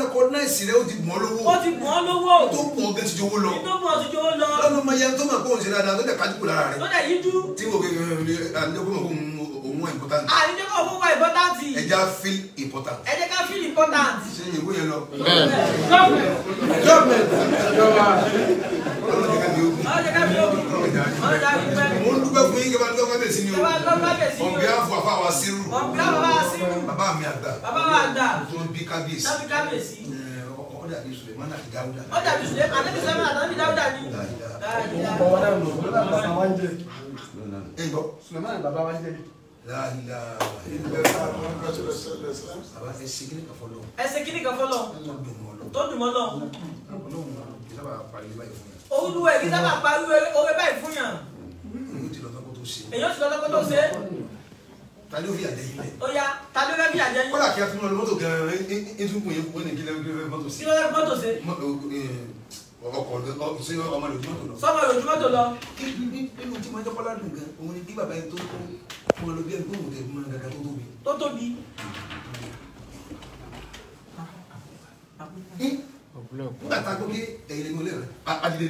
rẹ́kọ́náìsì rẹ̀ ó ti mọ́ lówó. Tó mọ̀ gẹ́ ti jowó lọ. Lọ́nà ọmọ yẹn tó mọ̀ kó òun ṣe dáadáa tó dẹ̀ kájú kù lára rẹ̀. Tí mo gbé àdéjọ́ kó mọ̀ kó òun important. Ẹja feel important. Ṣé ìwé yẹn lọ? Mo ń dúpẹ́ fún yín kí ẹ bá ń lọ́kọ́ bẹ̀sí ni o. Ọ̀gbẹ́ àfọ̀ àfọ̀ àwa sírù. Bàbá mi àgbà. Tó ń bí kábíyèsí. Ó dàbí Suleiman àti Dáúdà. Suleiman bàbá wa jẹ́. Láàlá. Bàbá ẹ ṣe kíní kan fọlọ́. Tó dùn mọ́ lọ. Ọlọ́run kì í sábà pariwo báyìí fún yàn. Olúwa kì í sábà pariwo oore báyìí fún yàn. Èyí ti lọ tọ́kọ́ tó ṣe. Ta ló fi àjẹ́ yín lẹ̀? Ó yá, ta ló fẹ́ fi àjẹ́ yín? Kọ́lá kí a tún lọ mọ́tò gan-an ètùkùn yẹn wọ́n ní kí lẹ́gbẹ̀ẹ́ mọ́tò sí. Kí ló fẹ́ mọ́tò ṣe? Ọkọ̀ sí ọmọ lòdì mọ́tò lọ. Sọ́mọ lòdì mọ́tò lọ. Nínú tí wọ́n jẹ́ kọ́lá dùn gan, òun ni kí bàbá yẹn tó kó ọmọ lọ bí ẹni tó wù dé mọ́ gàgà tó tóbi. Tó tóbi. Nígbà tá a gbọ́ pé ẹ̀yin lẹ́nu olè rẹ̀ adìde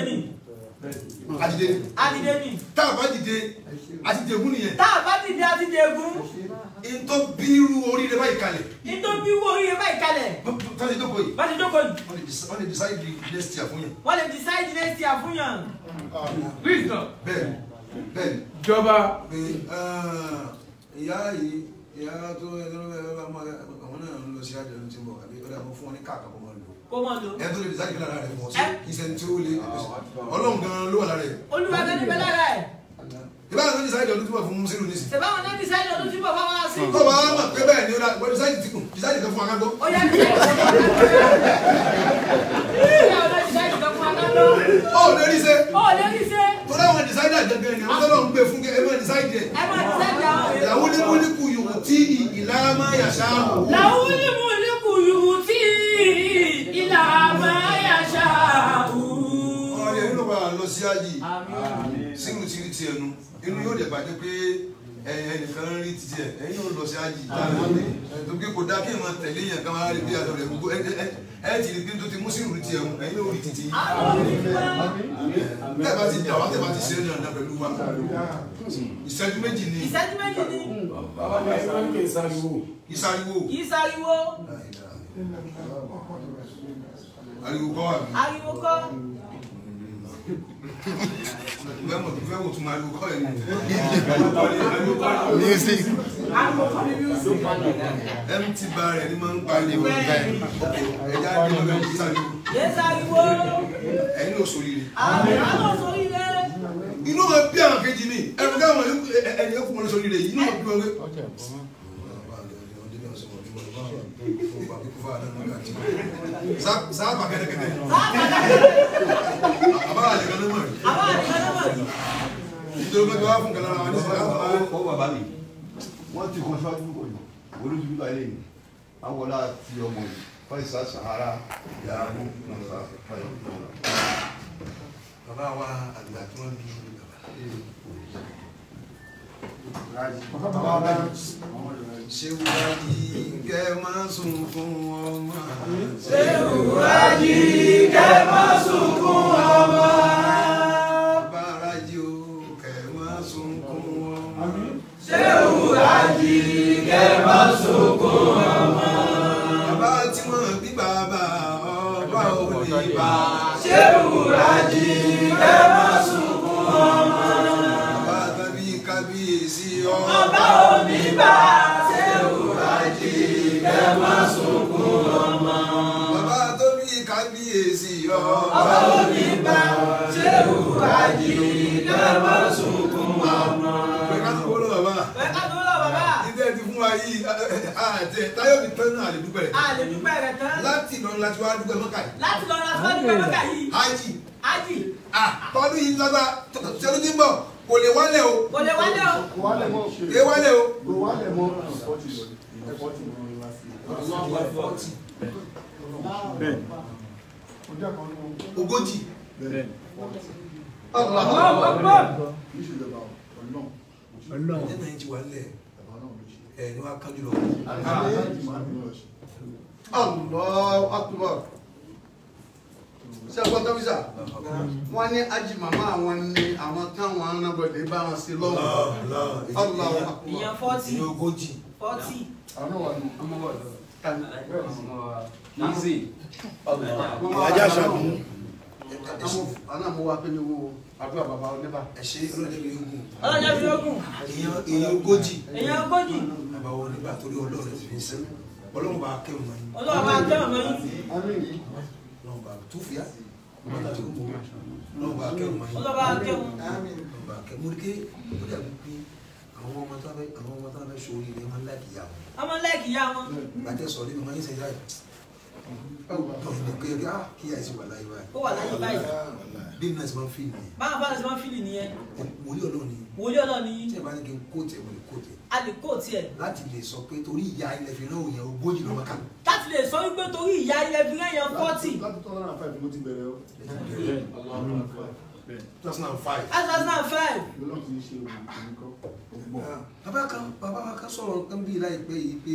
ni. Tá a bá dìde àtìdé egún nìyẹn. Ìtọ́ bírú oríire báyìí kalẹ̀. Tọ́jú tó kọ yìí. Wọ́n lè decide the next year fún yẹn. Bẹ́ẹ̀ Jọba. Ìyá yìí ìyá tó àwọn náà ń lọ sí àjọ ní ti ń bọ̀ àbí ọ̀dà mo fún wọn ní káàkiri kó máa lò. Ẹ tó lè decide lára rẹ̀ fún ọ sí ìṣẹ́ni tí ó lè Ọlọ́run gan-an ló wà lára rẹ̀. Olúwa gan-an ní bẹ lára ẹ̀. Ìbára tó decide ọdún tí wọ́n fún mú sínú nísìnyí. Ṣèbáwọn náà decide ọdún tí wọ́n fọwọ́ sí. Tó bá wà pé bẹ́ẹ̀ ni ó dá wọ́n decide tí kù decide kan fún akágbó. Ó yẹ kí ó lè rí ṣe. Tó dáwọn decide àjẹgẹ́ ni àwọn tọ́lọ́ ń gbé fún ẹ máa decide ẹ̀. Làwọn onímọ̀lẹ́kù yòó tí ìlà máa yàṣá wò. Ọ̀rẹ́ inú bá lọ sí àjì sínú tí rí ti ẹnu inú yóò dẹ̀ bàjẹ́ pé ẹnìkan rí ti tiẹ̀ ẹ̀yin yóò lọ sí àjì tó gbé kò dá kí ẹ máa tẹ̀lé yẹn ká máa rí bí àtọ̀ rẹ̀ gbogbo ẹ ti rí bí tó ti mú sínú rí ti ẹ̀hún ẹ̀yin yóò rí ti ti tẹ́ bá ti jà wá tẹ́ bá ti ṣe é nàá pẹ̀lú wa ìṣẹ́jú méjì ni ìsáriwo ariwo kọ́ wà mí. Fẹ́ wò tún máa ariwo kọ́ ẹ̀ ní. Music. Empty bar ẹ̀ ní máa ń pariwo. Ẹja ní ọ̀gá ìsáriwo. Ẹ̀yin ló sóríire. Inú wọn bí àwọn kejì ni ẹ̀rù káwọn ẹ̀yìn ẹ̀kú wọn sóríire yìí inú wọn bí wọn wé. Sáàpà kẹ́tẹ́kẹ́tẹ́. Àbára àjẹ́kẹ́ ló mọ̀ rí. Nítorí pé wá fún kẹlára wọn ní sí láti máa kọ́ bàbá mi. Wọ́n ti kọ́ ṣáájú kò yìí. Olóṣèlú bá ilé yìí. Àwọn ọlá ti ọmọ yìí. Fáìsà Sahara Yàrá Nàṣà Fáìsà. bàbá wa àgbà tí wọ́n bí Bàbá ṣé wáyé kẹ́ máa sùn fún ọmọ. Ṣé wáyé. kẹ́ má sunkún ọmọ. Bàbá Rájí o kẹ́ má sunkún ọmọ. Ṣéhù Rájí kẹ́ má sunkún ọmọ. Bàbá tí wọ́n bí bàbá ọba ò lè bá. Ṣéhù Rájí kẹ́ má sunkún ọmọ. Bàbá tàbí kábíyèsí Ọba ò ní bá. Ṣéhù Rájí kẹ́ má sunkún ọmọ. Bàbá tó bí kábíyèsí Ọba ò ní bá. Ṣéhù Rájí kẹ́ má sunkún ọmọ. Pẹ̀ká tó wọ́n lọ bàbá. Pẹ̀ká tó lọ bàbá. Ilé ti fún wa yìí àti táyọ̀ mi tán náà lè dúpẹ́ rẹ̀. A lè dúpẹ́ rẹ̀ tán. Láti Ìlọrin láti wá dúpẹ́ mọ́kà yìí. Láti lọ ra sọ́dún pẹ́ mọ́kà yìí. Ájì. Ájì. Tọ́dún yìí lọ́gbà tẹ́lú tí ń bọ̀ kò lè wálẹ̀ o. Kò lè wálé o. Kò wálẹ̀ mọ́. Lè wálẹ̀ o. Kò wálẹ̀ mọ́. Ogójì. Ẹ̀nà yìí ti wà lẹ̀ ẹ̀ ní wàá kájú lọ. Allahu Akbar. Ṣé ọgbọ́n tó bí sà? Wọ́n ní ájì màmá àwọn ni àwọn táwọn arábọ̀dé bá wọn sí lọ́wọ́. Allahu Akbar. Ìyẹn 40. Ní ogójì. 40. Ajá ṣàbí. Àwọn àmọ́ wa pé ní owó àdúrà bàbá oníbà. Ẹ ṣe ọlọ́dẹ mi ogun. Ọlọ́jà fi ogun. Èèyàn ogójì. Èèyàn ogójì. Bàbá wọn nígbà torí Ọlọ́run ti fi ń sẹ́yìn. Ọlọ́run bá kẹ́rù mọ́ yín. Ọlọ́run bá kẹ́rù mọ́ yín. Ọlọ́run bá tó fìyà. Ọlọ́run bá kẹ́rù mọ́ yín. Ọlọ́run bá kẹ́rù. Ọlọ́run bá kẹ́rù. Mo rí ké ó dàbí pé àwọn ọmọ tó bá fẹ́ ṣe oríire máa ń láìkì ìyá wọn. Ọmọ lẹ́ẹ̀kì yá wọn. Bàtẹ́ sọ níbi máa ń ṣe jáde. Kí àìsí wà láyé báyìí. Ó wà láyé báyìí. Bí mi náà ti máa ń fi nìyẹn. Báwọn bá ti máa ń fìlì nìyẹn. Wòlíì Ọlọ́run ni. Wòlíì Ọlọ́run ni. Tí ẹ bá ní kí n kóòtù ẹ̀ mo lè kóòtù ẹ̀. A lè kó tiẹ̀. Láti lè sọ pé torí ìyá ilẹ̀ fi rán òyìn ogójì lọ́mọ ká. Láti lè sọ wípé torí ìyá ilẹ̀ fi rán èèyàn 40. Láti 2005 mo ti bẹ̀rẹ̀ o. 2005. 2005. Lọ́lọ́ ti ṣe òun Bàbá wa kan sọ̀rọ̀ nǹkan bí láìpẹ́ yìí pé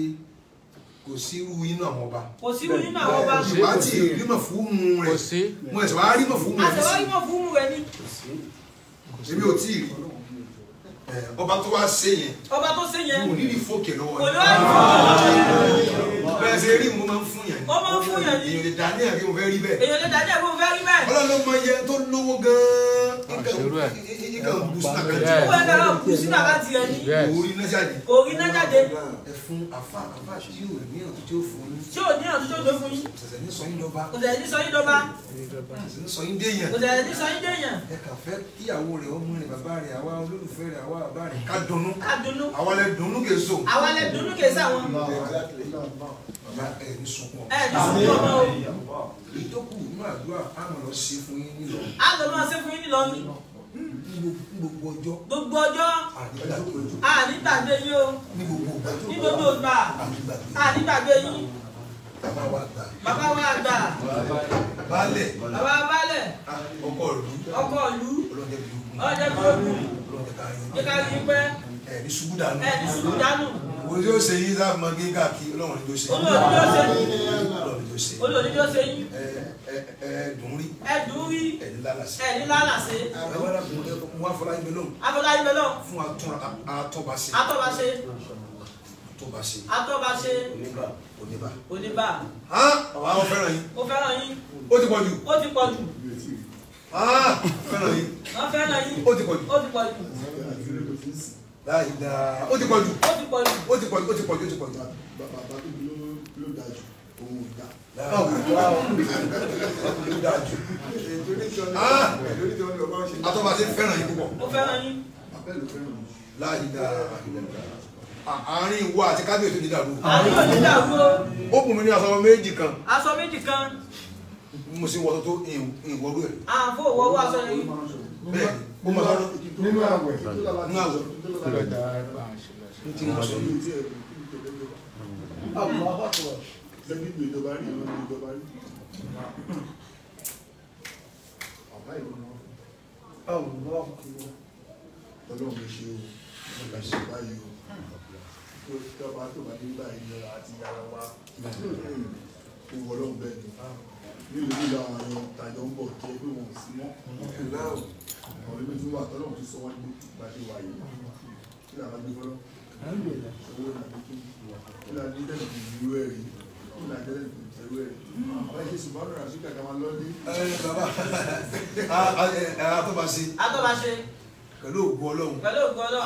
kò sí irú inú àwọn ọba. Kò sí irú nínú àwọn ọba. Ṣùgbọ́n àti rímọ̀ fún un rẹ̀. Mo ẹ̀sẹ̀ wá rímọ̀ fún un rẹ̀. Àṣẹ wá rímọ̀ fún un rẹ̀ ni. Èmi ò tí ì rí. Ọba tó wá ṣe yẹn. Ọba tó ṣe yẹn. Mo ní ní fòkè lọ́wọ́ Kò ní wá ní fòkè. Bẹ́ẹ̀ ṣe rí mo máa ń fún yẹn. Ó máa ń fún yẹn ni. Èèyàn lè dá ní àbí mo fẹ́ rí bẹ́ẹ̀. Èèyàn lè dàdí ẹ̀kọ́ fẹ́ rí bẹ́ẹ̀. Ọlọ́run ló mọ iye tó lówó gan-an. Ìkà ń bù sínú àkáǹtì. Owó ẹ̀ka náà kù sínú àkáǹtì rẹ̀ ni. Orí náà jáde. Kò rí náà jáde. Ẹ fún àfa tí ò ní ọ̀tún tí ó fún yín. Tí ò ní ọ̀tún tó tó fún yín. Ṣẹ̀ṣẹ̀ ní sọ yín lọ́ba. Kò tẹ̀lé ní sọ yín dọ́ba. Ṣẹ̀ṣẹ̀ ní sọ yín déyàn. Kò tẹ̀lé ní sọ yín déyàn. Ẹ kà fẹ́ kíyàwó rẹ̀ ọmọ rẹ̀ bàbá rẹ̀ àwa olólùfẹ́ rẹ̀ àwa bàbá rẹ̀ ká dunnú. Ká dunnú. Àwa lẹ dunnú kè so. Àwa lẹ dunnú kè sáwọn. Bàbá ẹ̀ ní sunkún. Ẹ ní sunkún ọmọ o. Ìtókù nínú àdúrà á mọ̀ lọ sí fún yín nílọ. Á lọ máa ṣe fún yín nílọrin. Gbogbo ọjọ́. Gbogbo ọjọ́. Àdìgbàgbé. Ànígbàgbé yín o. Ní gbogbo ìgbà. Ní gbogbo ìgbà. Àdìgbàgbé. Ànígbàgbé yín. Bàbá wa gbà. Bàbá wa àgbà. Baálẹ̀. Bàbá baálẹ̀. Ọkọ ìlú. Ọkọ ìlú. Ọlọ́dẹ bí ogun. Ọjọ́ bí ogun. Ọlọ́dẹ ká yín. Jẹ́ ká rí pẹ́. Ẹ ní ṣubú dànù. Ẹ ní ṣubú dànù. Wo yóò ṣe yín sáà mọ gíga kí Ọlọ́run ní yóò ṣe. Olóòní yóò ṣe yín. Ọlọ́run ní yóò ṣe. Olóòní yóò ṣe yín. Dùn rí. Ẹ dùn rí. Ẹ ní lálàsí. Ẹ ní lálàsé. Ẹ wá lábùn wọn afọlá yín lóhùn. Afọláyín lọ́lọ́. Fún atọ́baṣe. Atọ́baṣe. Atọ́baṣe. Atọ́baṣe. Oníbà. Oníbà. Àwọn àwọn fẹ́ràn yín. Ó fẹ́ràn yín. Ó ti pọ̀ jù. Ó ti pọ̀ jù. Fẹ́ràn yín. Wọ́n fẹ́ràn yín. Ó ti pọ̀ jù. Ó ti pọ̀ jù. Láyé dáa. Ó ti pọ̀ jù. Ó ti pọ̀ jù. Ó ti pọ̀ jù. Ó ti pọ̀ jù. Ó ti pọ̀ jù. Bàbá tó bí ló dájú òun ò dá. Ló dáa jù. Atọ́baṣe fẹ́ràn yín púpọ̀. Ó fẹ́ràn yín. Abẹ́lú fẹ́ràn mi. Láyé dáa. Àárín ìwọ àti kábíyèsí ní dàrú. Àdúgbò ní dàrú o. Ó kùn mí ní aṣọ méjì kan. Aṣọ méjì kan. Mo sì wọ́n tó ìwọ́rú ẹ̀. Àǹfò òwò aṣọ yìí. Bẹ́ẹ̀ni, ó máa sọ́nà. Nínú àwẹ̀. Nínú àwẹ̀. Tí mo sọ yìí. Lẹ́bí ìgbè ìjọba rí ìwọ̀n ìjọba rí. Ọ̀pá ìwọ̀n náà. Ọlọ́run lè ṣe o. Ọlọ́run lè ṣe báyìí o. Tó bá ní gbà ìlera àti yàrá wa. owó ọlọ́run bẹ́ẹ̀ ni ní ìlú ìlú àwọn èèyàn tàjọ ń bọ̀ kí ẹgbẹ́ wọn sí mọ́ àwọn ilé tí wọ́n àtọ́lọ́run ti sọ wọ́n ní bá ṣe wà yìí kí làwọn gbé fọlọ́ owó nàbí kí làwọn ní tẹ̀lé ìlú ẹ̀rí kí làwọn tẹ̀lé ìlú ẹ̀rí àwọn ẹ̀ṣẹ̀ ṣùgbọ́n ọ̀rọ̀ àti kàkà máa lọ́dí. bàbá àtọ́bàṣe Atọ́bàṣe. pẹ̀lú ògùn ọlọ́run. Pẹ̀lú ògùn Ọlọ́run.